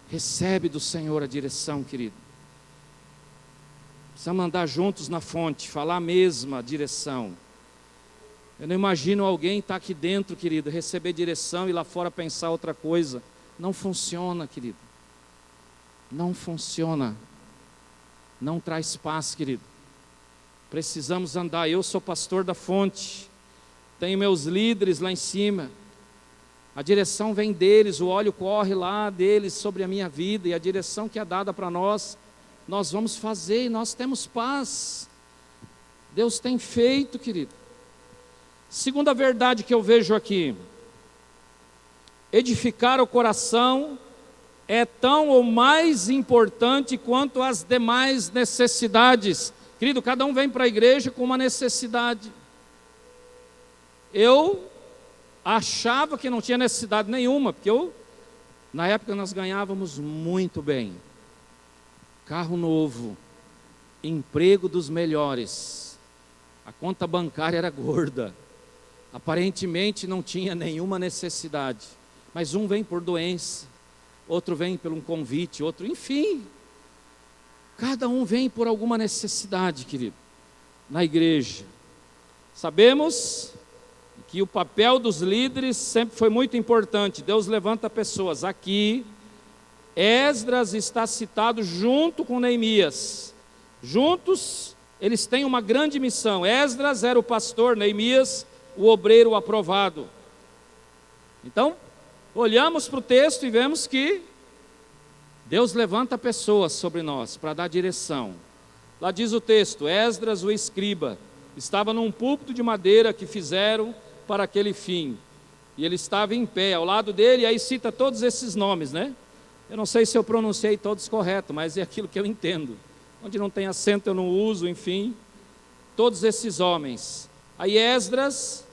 Recebe do Senhor a direção, querido. Precisamos andar juntos na fonte, falar a mesma direção. Eu não imagino alguém estar aqui dentro, querido, receber direção e lá fora pensar outra coisa. Não funciona, querido. Não funciona. Não traz paz, querido. Precisamos andar. Eu sou pastor da fonte, tenho meus líderes lá em cima, a direção vem deles, o óleo corre lá deles sobre a minha vida, e a direção que é dada para nós, nós vamos fazer, e nós temos paz. Deus tem feito, querido. Segunda verdade que eu vejo aqui: edificar o coração é tão ou mais importante quanto as demais necessidades. Querido, cada um vem para a igreja com uma necessidade. Eu achava que não tinha necessidade nenhuma, porque na época nós ganhávamos muito bem. Carro novo, emprego dos melhores, a conta bancária era gorda, aparentemente não tinha nenhuma necessidade, mas um vem por doença, outro vem por um convite, outro, enfim, cada um vem por alguma necessidade, querido, na igreja. Sabemos que o papel dos líderes sempre foi muito importante. Deus levanta pessoas. Aqui, Esdras está citado junto com Neemias. Juntos, eles têm uma grande missão. Esdras era o pastor, Neemias, o obreiro aprovado. Então, olhamos para o texto e vemos que Deus levanta pessoas sobre nós para dar direção. Lá diz o texto: Esdras, o escriba, estava num púlpito de madeira que fizeram para aquele fim, e ele estava em pé, ao lado dele, e aí cita todos esses nomes, né? Eu não sei se eu pronunciei todos correto, mas é aquilo que eu entendo. Onde não tem acento eu não uso, enfim, todos esses homens. Aí Esdras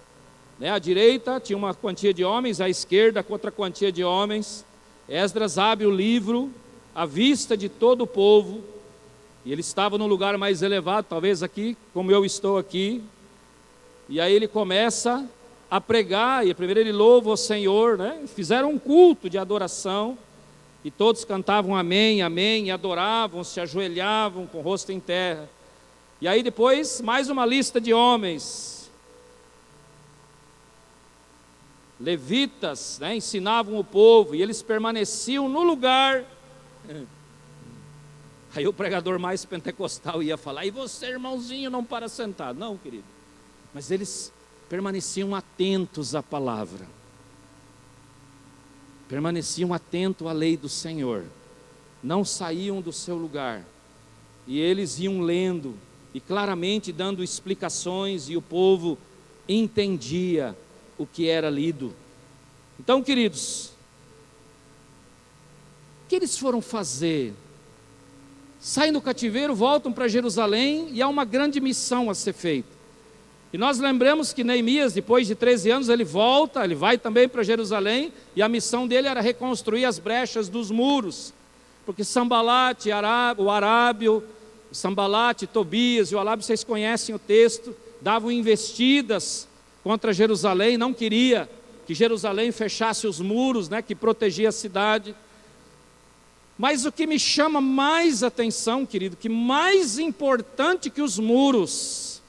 né? À direita tinha uma quantia de homens, à esquerda outra quantia de homens. Esdras abre o livro à vista de todo o povo, e ele estava num lugar mais elevado, talvez aqui, como eu estou aqui. E aí ele começa a pregar, e primeiro ele louva o Senhor, né? Fizeram um culto de adoração, e todos cantavam amém, amém, e adoravam, se ajoelhavam com o rosto em terra. E aí depois, mais uma lista de homens, levitas, né? Ensinavam o povo, e eles permaneciam no lugar. Aí o pregador mais pentecostal ia falar: e você, irmãozinho, não para sentado. Não, querido, mas eles permaneciam atentos à palavra, permaneciam atentos à lei do Senhor, não saíam do seu lugar, e eles iam lendo, e claramente dando explicações, e o povo entendia o que era lido. Então, queridos, o que eles foram fazer? Saem do cativeiro, voltam para Jerusalém, e há uma grande missão a ser feita. E nós lembramos que Neemias, depois de 13 anos, ele volta, ele vai também para Jerusalém, e a missão dele era reconstruir as brechas dos muros, porque Sambalate, o Arábio, Sambalate, Tobias e o Arábio, vocês conhecem o texto, davam investidas contra Jerusalém, não queria que Jerusalém fechasse os muros, né, que protegia a cidade. Mas o que me chama mais atenção, querido, que mais importante que os muros,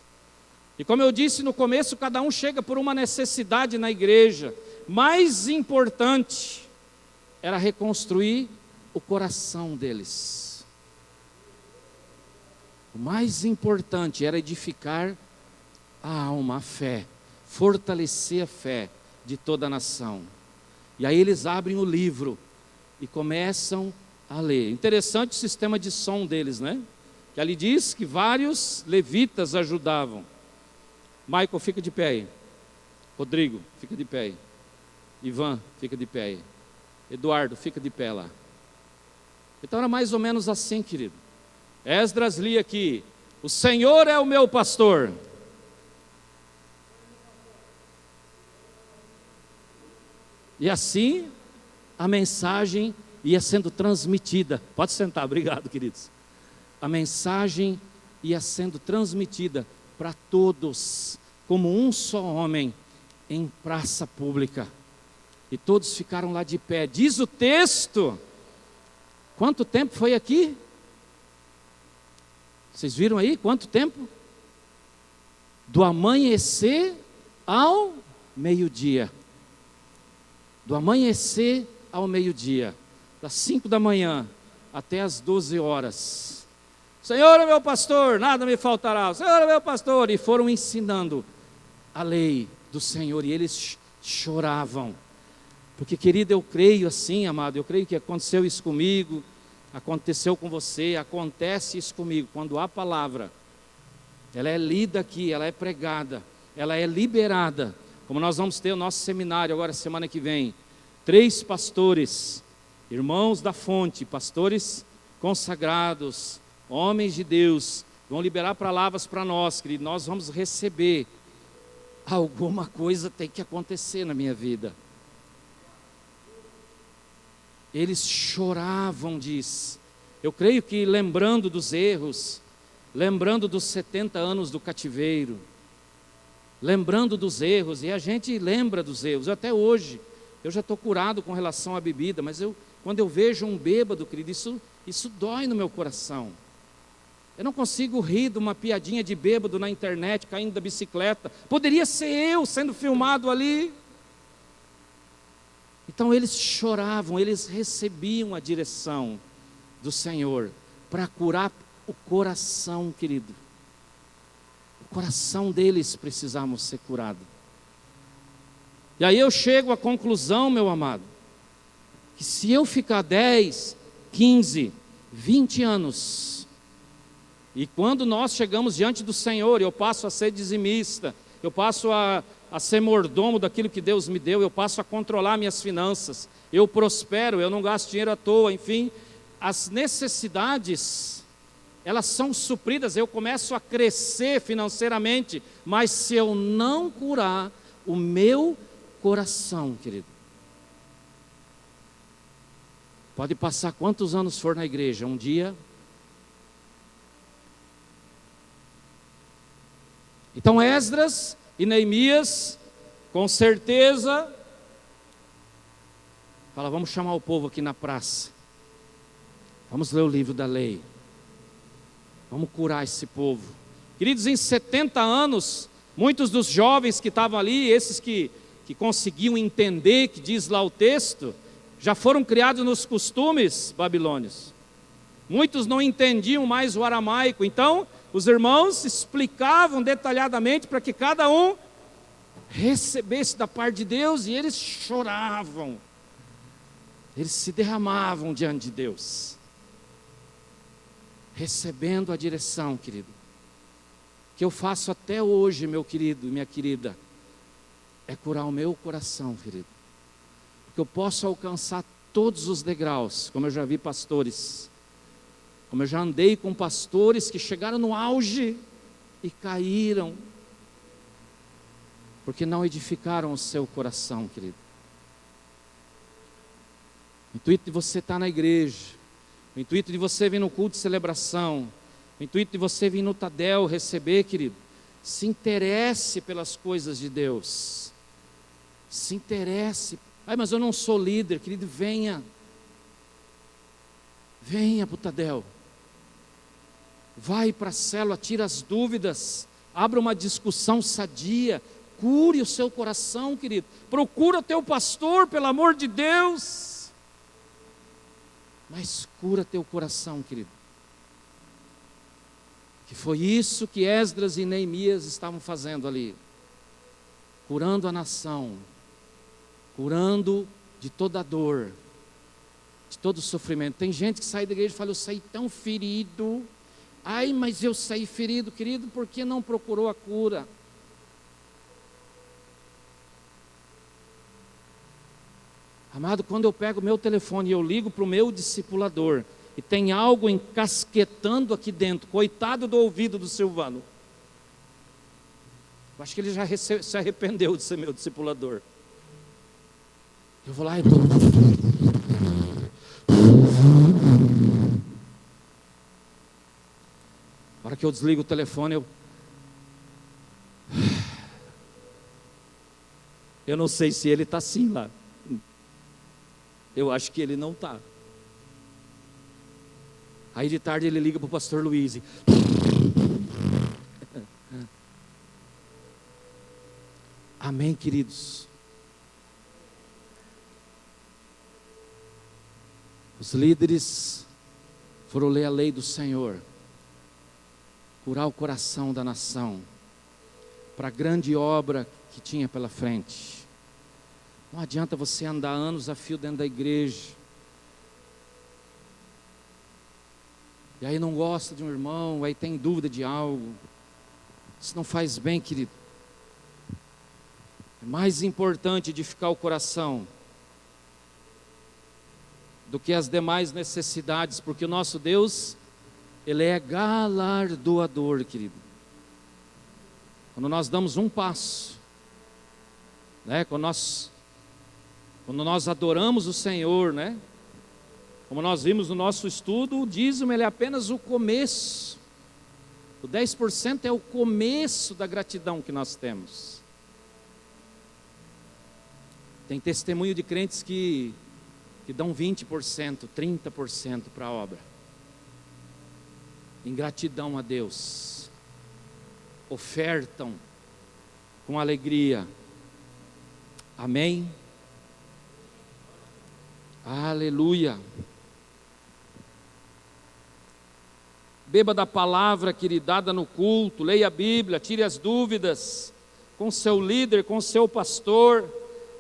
e como eu disse no começo, cada um chega por uma necessidade na igreja, mais importante era reconstruir o coração deles. O mais importante era edificar a alma, a fé, fortalecer a fé de toda a nação. E aí eles abrem o livro e começam a ler. Interessante o sistema de som deles, né? Que ali diz que vários levitas ajudavam. Michael, fica de pé aí. Rodrigo, fica de pé aí. Ivan, fica de pé aí. Eduardo, fica de pé lá. Então era mais ou menos assim, querido. Esdras lia aqui: o Senhor é o meu pastor. E assim a mensagem ia sendo transmitida. Pode sentar, obrigado, queridos. A mensagem ia sendo transmitida para todos, como um só homem, em praça pública. E todos ficaram lá de pé. Diz o texto, quanto tempo foi aqui? Vocês viram aí quanto tempo? Do amanhecer ao meio-dia. Do amanhecer ao meio-dia, das 5 da manhã até as 12 horas. Senhor é meu pastor, nada me faltará. O Senhor é meu pastor. E foram ensinando a lei do Senhor, e eles choravam. Porque, querido, eu creio assim, amado, eu creio que aconteceu isso comigo, aconteceu com você, acontece isso comigo. Quando a palavra, ela é lida aqui, ela é pregada, ela é liberada. Como nós vamos ter o nosso seminário agora, semana que vem. 3 pastores, irmãos da fonte, pastores consagrados, homens de Deus, vão liberar palavras para nós, querido. Nós vamos receber. Alguma coisa tem que acontecer na minha vida. Eles choravam, diz. Eu creio que lembrando dos erros, lembrando dos 70 anos do cativeiro, lembrando dos erros, e a gente lembra dos erros. Até hoje, eu já estou curado com relação à bebida, mas quando eu vejo um bêbado, querido, isso dói no meu coração. Eu não consigo rir de uma piadinha de bêbado na internet, caindo da bicicleta. Poderia ser eu sendo filmado ali. Então eles choravam, eles recebiam a direção do Senhor para curar o coração, querido. O coração deles precisava ser curado. E aí eu chego à conclusão, meu amado, que se eu ficar 10, 15, 20 anos, e quando nós chegamos diante do Senhor, eu passo a ser dizimista, eu passo a ser mordomo daquilo que Deus me deu, eu passo a controlar minhas finanças, eu prospero, eu não gasto dinheiro à toa, enfim, as necessidades, elas são supridas, eu começo a crescer financeiramente, mas se eu não curar o meu coração, querido. Pode passar quantos anos for na igreja, um dia. Então Esdras e Neemias, com certeza, fala, vamos chamar o povo aqui na praça. Vamos ler o livro da lei. Vamos curar esse povo. Queridos, em 70 anos, muitos dos jovens que estavam ali, esses que conseguiam entender, que diz lá o texto, já foram criados nos costumes babilônios. Muitos não entendiam mais o aramaico, então os irmãos explicavam detalhadamente para que cada um recebesse da parte de Deus, e eles choravam, eles se derramavam diante de Deus, recebendo a direção, querido, que eu faço até hoje, meu querido e minha querida, é curar o meu coração, querido, porque eu posso alcançar todos os degraus, como eu já vi pastores, como eu já andei com pastores que chegaram no auge e caíram, porque não edificaram o seu coração, querido. O intuito de você estar na igreja, o intuito de você vir no culto de celebração, o intuito de você vir no Tadel receber, querido, se interesse pelas coisas de Deus, se interesse. Mas eu não sou líder, querido, venha para o Tadel, vai para a célula, tira as dúvidas, abra uma discussão sadia, cure o seu coração, querido, procura o teu pastor, pelo amor de Deus, mas cura teu coração, querido, que foi isso que Esdras e Neemias estavam fazendo ali, curando a nação, curando de toda a dor, de todo o sofrimento. Tem gente que sai da igreja e fala, eu saí tão ferido, ai, mas eu saí ferido, querido, porque não procurou a cura? Amado, quando eu pego o meu telefone e eu ligo para o meu discipulador, e tem algo encasquetando aqui dentro, coitado do ouvido do Silvano, eu acho que ele já se arrependeu de ser meu discipulador. Eu vou lá e... Na hora que eu desligo o telefone, eu não sei se ele está assim lá. Eu acho que ele não está. Aí de tarde ele liga para o pastor Luiz. Amém, queridos? Os líderes foram ler a lei do Senhor, curar o coração da nação, para a grande obra que tinha pela frente. Não adianta você andar anos a fio dentro da igreja, e aí não gosta de um irmão, aí tem dúvida de algo. Isso não faz bem, querido. É mais importante edificar o coração do que as demais necessidades, porque o nosso Deus, Ele é galardoador, querido. Quando nós damos um passo, né? Quando nós adoramos o Senhor, né? Como nós vimos no nosso estudo, o dízimo ele é apenas o começo. O 10% é o começo da gratidão que nós temos. Tem testemunho de crentes que dão 20%, 30% para a obra, em gratidão a Deus, ofertam com alegria. Amém? Aleluia. Beba da palavra, querida, dada no culto, leia a Bíblia, tire as dúvidas com seu líder, com seu pastor.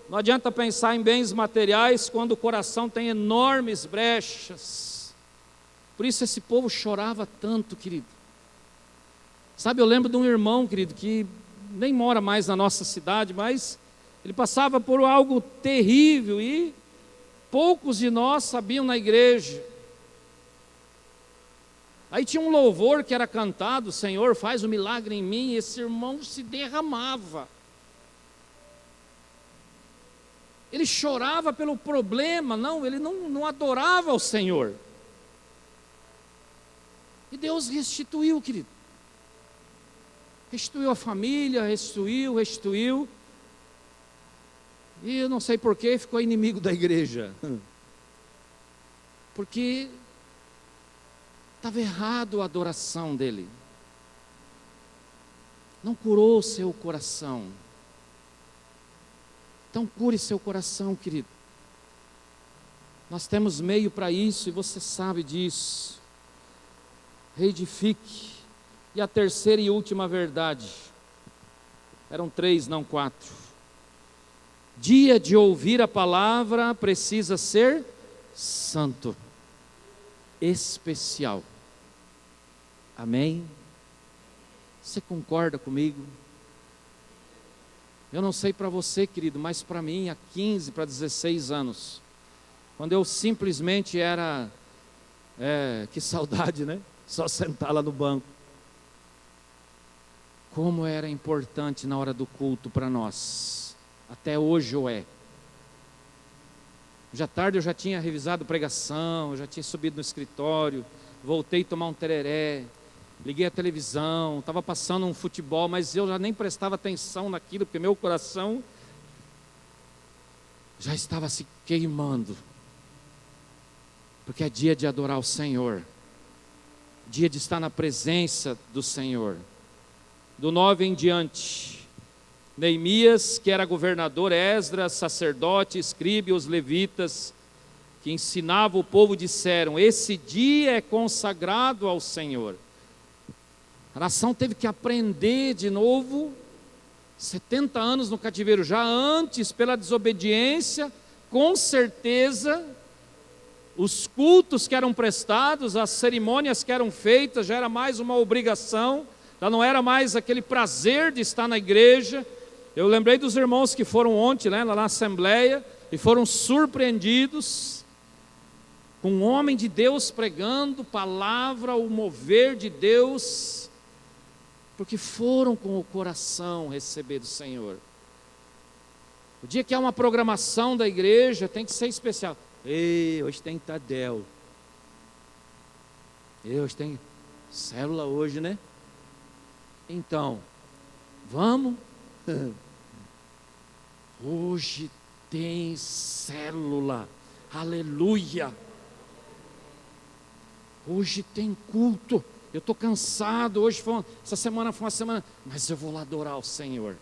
Não adianta pensar em bens materiais quando o coração tem enormes brechas. Por isso esse povo chorava tanto, querido. Sabe, eu lembro de um irmão, querido, que nem mora mais na nossa cidade, mas ele passava por algo terrível e poucos de nós sabiam na igreja. Aí tinha um louvor que era cantado, Senhor, faz um milagre em mim, e esse irmão se derramava. Ele chorava pelo problema, ele não adorava ao Senhor. E Deus restituiu, querido. Restituiu a família, restituiu. E eu não sei porquê, ficou inimigo da igreja. Porque estava errado a adoração dele. Não curou seu coração. Então cure seu coração, querido. Nós temos meio para isso e você sabe disso. Reedifique. E a terceira e última verdade. Eram 3, não 4. Dia de ouvir a palavra precisa ser santo, especial. Amém? Você concorda comigo? Eu não sei para você, querido, mas para mim, há 15 para 16 anos, quando eu simplesmente era, que saudade, né? Só sentar lá no banco. Como era importante na hora do culto para nós. Até hoje eu é. Já tarde eu já tinha revisado pregação, eu já tinha subido no escritório, voltei a tomar um tereré, liguei a televisão, estava passando um futebol, mas eu já nem prestava atenção naquilo, porque meu coração já estava se queimando. Porque é dia de adorar o Senhor, dia de estar na presença do Senhor. Do 9 em diante, Neemias, que era governador, Esdras, sacerdote, escriba e os levitas, que ensinavam o povo, disseram: esse dia é consagrado ao Senhor. A nação teve que aprender de novo, 70 anos no cativeiro, já antes, pela desobediência, com certeza, os cultos que eram prestados, as cerimônias que eram feitas, já era mais uma obrigação, já não era mais aquele prazer de estar na igreja. Eu lembrei dos irmãos que foram ontem, lá na Assembleia, e foram surpreendidos com um homem de Deus pregando palavra, o mover de Deus, porque foram com o coração receber do Senhor. O dia que há uma programação da igreja, tem que ser especial. Ei, hoje tem Tadel. Hoje tem célula hoje, né? Então, vamos? Hoje tem célula, aleluia. Hoje tem culto. Eu estou cansado, essa semana foi uma semana, mas eu vou lá adorar o Senhor.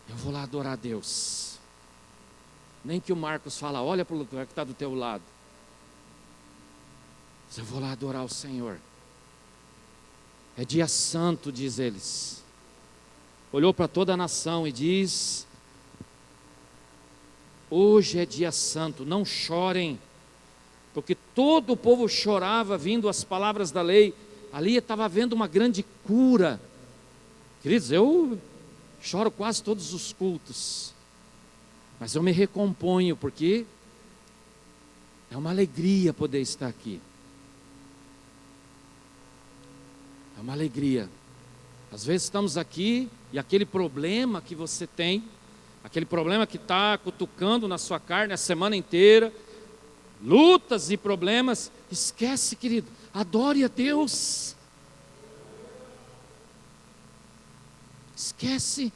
Eu vou lá adorar a Deus. Nem que o Marcos fala, olha para o lugar que está do teu lado. Mas eu vou lá adorar o Senhor. É dia santo, diz eles. Olhou para toda a nação e diz: hoje é dia santo, não chorem. Porque todo o povo chorava vindo as palavras da lei. Ali estava havendo uma grande cura. Queridos, eu choro quase todos os cultos. Mas eu me recomponho, porque é uma alegria poder estar aqui. É uma alegria. Às vezes estamos aqui e aquele problema que você tem, aquele problema que está cutucando na sua carne a semana inteira, lutas e problemas, esquece, querido, adore a Deus. Esquece.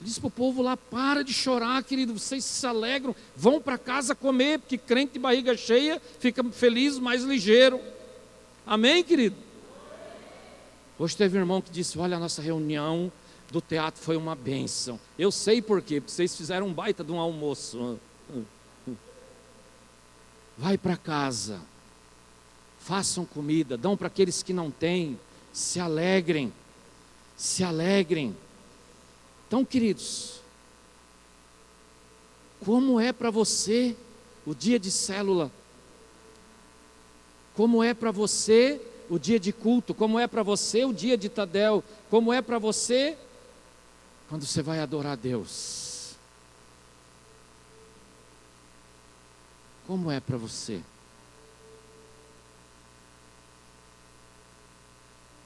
Diz para o povo lá: para de chorar, querido, vocês se alegram, vão para casa comer, porque crente de barriga cheia fica feliz, mais ligeiro. Amém, querido? Hoje teve um irmão que disse: olha, a nossa reunião do teatro foi uma bênção. Eu sei por quê, porque vocês fizeram um baita de um almoço. Vai para casa, façam comida, dão para aqueles que não têm, se alegrem, se alegrem. Então, queridos, como é para você o dia de célula? Como é para você o dia de culto? Como é para você o dia de Tadel? Como é para você quando você vai adorar a Deus? Como é para você?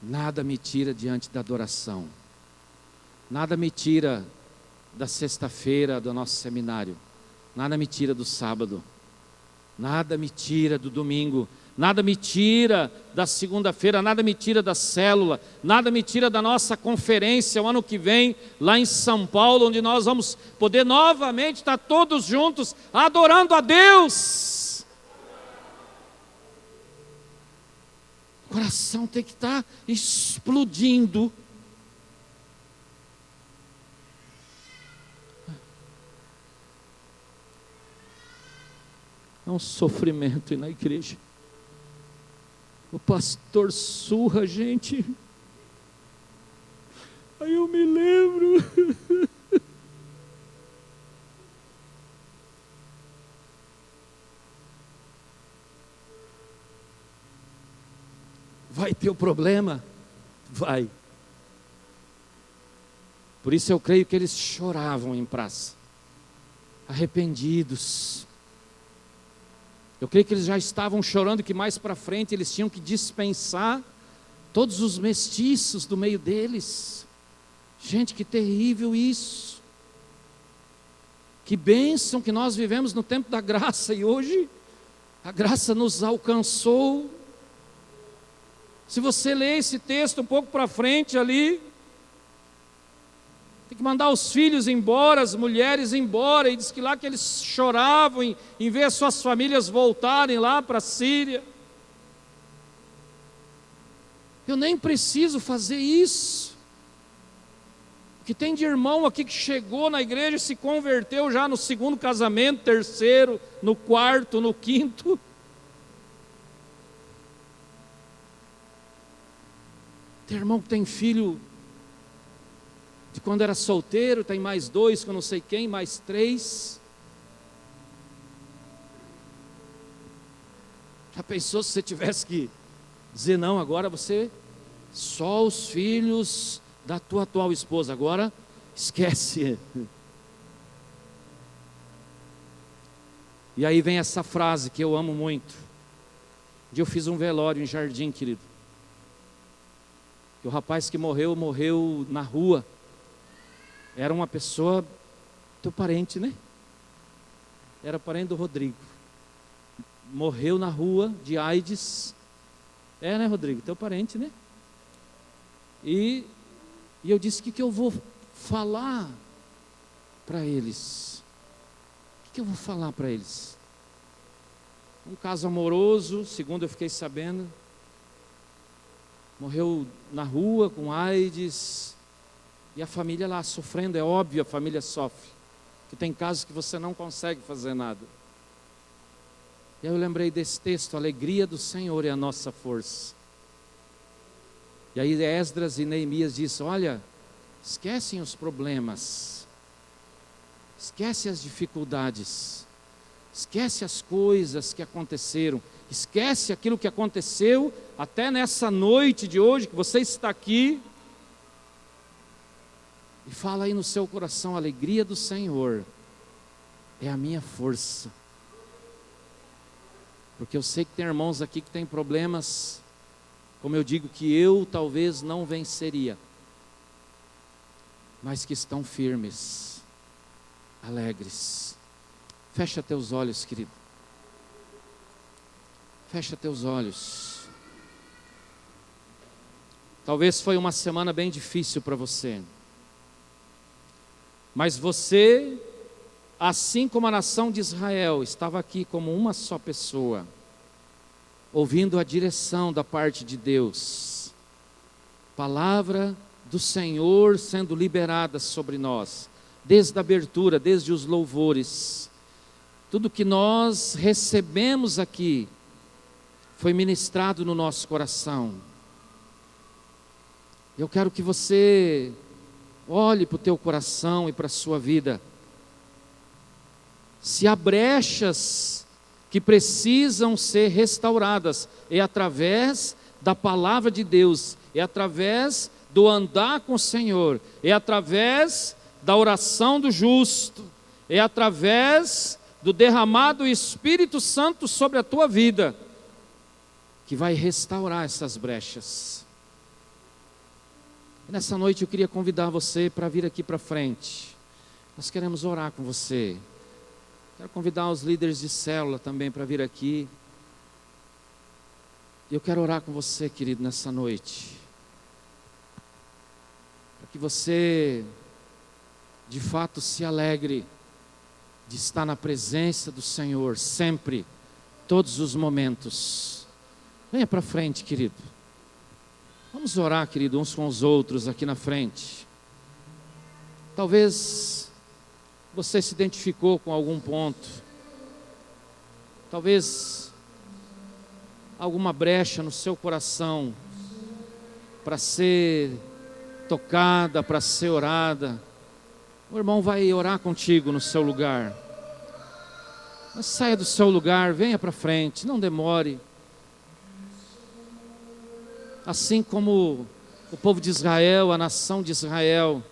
Nada me tira diante da adoração. Nada me tira da sexta-feira do nosso seminário, nada me tira do sábado, nada me tira do domingo, nada me tira da segunda-feira, nada me tira da célula, nada me tira da nossa conferência o ano que vem, lá em São Paulo, onde nós vamos poder novamente estar todos juntos, adorando a Deus. O coração tem que estar explodindo. É um sofrimento ir na igreja. O pastor surra a gente. Aí eu me lembro. Vai ter o problema? Vai. Por isso eu creio que eles choravam em praça, arrependidos. Eu creio que eles já estavam chorando que mais para frente eles tinham que dispensar todos os mestiços do meio deles. Gente, que terrível isso. Que bênção que nós vivemos no tempo da graça e hoje a graça nos alcançou. Se você ler esse texto um pouco para frente ali, tem que mandar os filhos embora, as mulheres embora, e diz que lá que eles choravam em ver as suas famílias voltarem lá para a Síria. Eu nem preciso fazer isso. O que tem de irmão aqui que chegou na igreja e se converteu já no segundo casamento, terceiro, no quarto, no quinto. Tem irmão que tem filho de quando era solteiro, tem mais 2 com não sei quem, mais 3. Já pensou se você tivesse que dizer não, agora você, só os filhos da tua atual esposa, agora esquece. E aí vem essa frase que eu amo muito. Um dia eu fiz um velório em Jardim, querido. E o rapaz que morreu na rua. Era uma pessoa, teu parente, né? Era parente do Rodrigo. Morreu na rua de AIDS. É, né, Rodrigo? Teu parente, né? E eu disse: o que eu vou falar para eles? O que eu vou falar para eles? Um caso amoroso, segundo eu fiquei sabendo. Morreu na rua com AIDS. E a família lá sofrendo, é óbvio, a família sofre. Que tem casos que você não consegue fazer nada. E aí eu lembrei desse texto: a alegria do Senhor é a nossa força. E aí Esdras e Neemias dizem: olha, esquecem os problemas, esquece as dificuldades, esquece as coisas que aconteceram, esquece aquilo que aconteceu até nessa noite de hoje que você está aqui. E fala aí no seu coração: a alegria do Senhor é a minha força. Porque eu sei que tem irmãos aqui que têm problemas, como eu digo, que eu talvez não venceria, mas que estão firmes, alegres. Fecha teus olhos, querido. Fecha teus olhos. Talvez foi uma semana bem difícil para você. Mas você, assim como a nação de Israel, estava aqui como uma só pessoa, ouvindo a direção da parte de Deus, palavra do Senhor sendo liberada sobre nós, desde a abertura, desde os louvores. Tudo que nós recebemos aqui foi ministrado no nosso coração. Eu quero que você olhe para o teu coração e para a sua vida. Se há brechas que precisam ser restauradas, é através da palavra de Deus, é através do andar com o Senhor, é através da oração do justo, é através do derramado Espírito Santo sobre a tua vida, que vai restaurar essas brechas. Nessa noite eu queria convidar você para vir aqui para frente. Nós queremos orar com você. Quero convidar os líderes de célula também para vir aqui. Eu quero orar com você, querido, nessa noite. Para que você, de fato, se alegre de estar na presença do Senhor, sempre, todos os momentos. Venha para frente, querido. Vamos orar, querido, uns com os outros aqui na frente. Talvez você se identificou com algum ponto. Talvez alguma brecha no seu coração para ser tocada, para ser orada. O irmão vai orar contigo no seu lugar. Mas saia do seu lugar, venha para frente, não demore. Assim como o povo de Israel, a nação de Israel,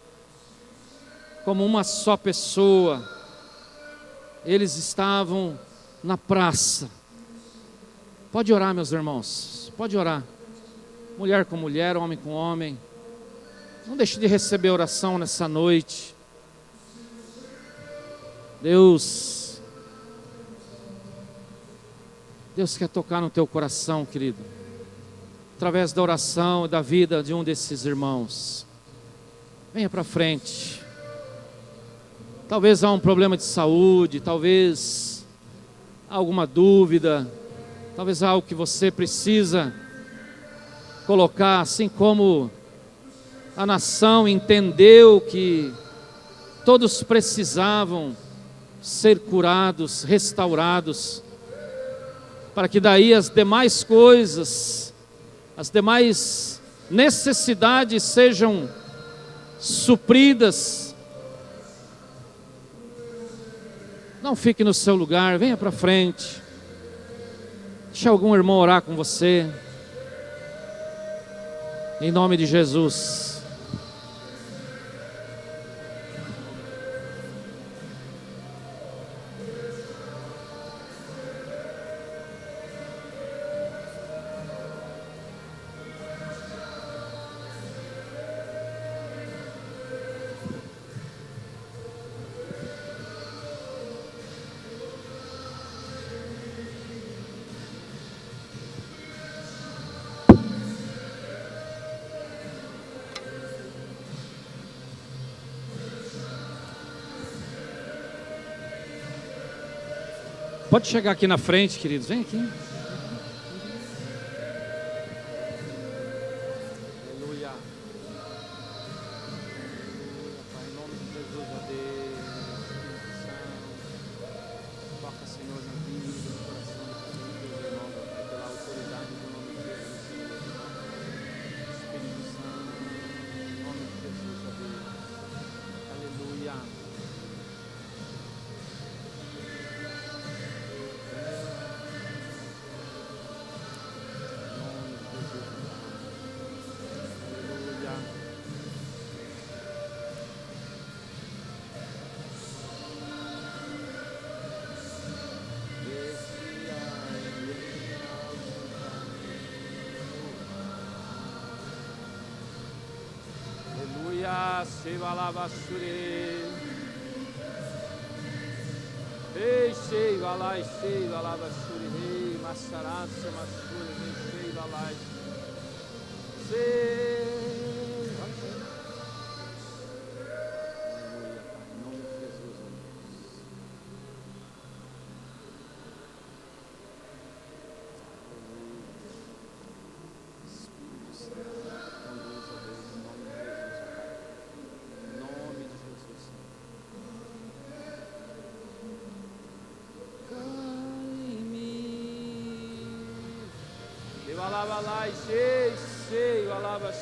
como uma só pessoa, eles estavam na praça. Pode orar, meus irmãos, pode orar. Mulher com mulher, homem com homem. Não deixe de receber oração nessa noite. Deus quer tocar no teu coração, querido, através da oração e da vida de um desses irmãos. Venha para frente. Talvez há um problema de saúde, talvez há alguma dúvida, talvez há algo que você precisa colocar, assim como a nação entendeu que todos precisavam ser curados, restaurados, para que daí as demais coisas, as demais necessidades sejam supridas. Não fique no seu lugar, venha para frente. Deixa algum irmão orar com você. Em nome de Jesus. Pode chegar aqui na frente, queridos. Vem aqui. Aleluia. Pai, em nome de Jesus, ó Deus. Toca, Senhor, na vida, no coração dos teus irmãos, ó Pai, pela autoridade do nome de Jesus, Senhor. Espírito Santo, em nome de Jesus, ó Deus. Aleluia. Sheva lava shure, ei sheva lai sheva lava shure, ei masharasa mashure, ei sheva lai, alava lá, cheio, alava.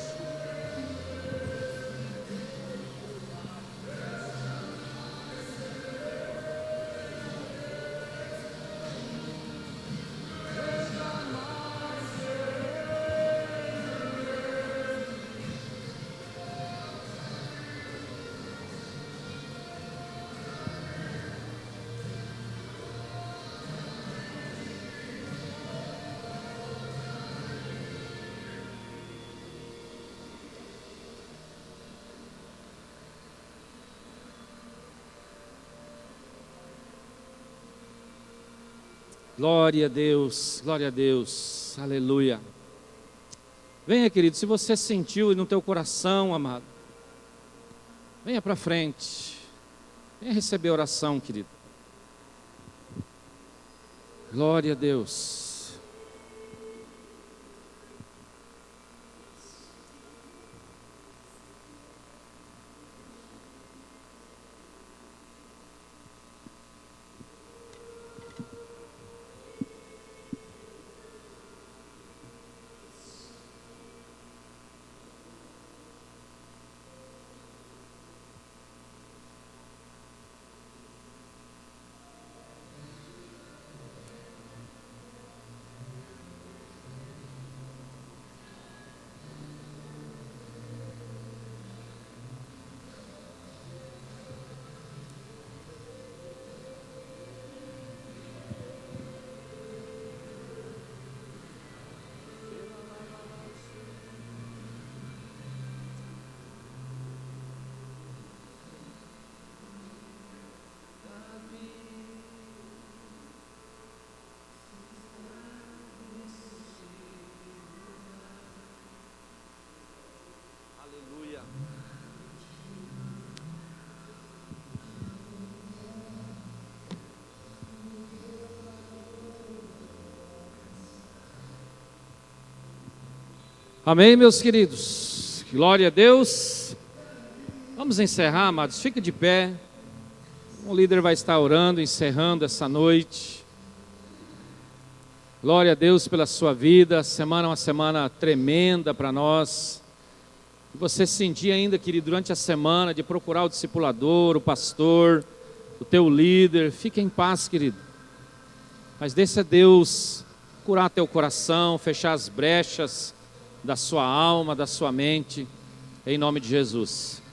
Glória a Deus, glória a Deus, aleluia. Venha, querido, se você sentiu no teu coração, amado, venha para frente, venha receber oração, querido. Glória a Deus. Amém, meus queridos, glória a Deus. Vamos encerrar, amados, fica de pé. O líder vai estar orando, encerrando essa noite. Glória a Deus pela sua vida. A semana é uma semana tremenda para nós. Você sentir ainda, querido, durante a semana de procurar o discipulador, o pastor, o teu líder, fique em paz, querido. Mas deixa Deus curar teu coração, fechar as brechas da sua alma, da sua mente, em nome de Jesus.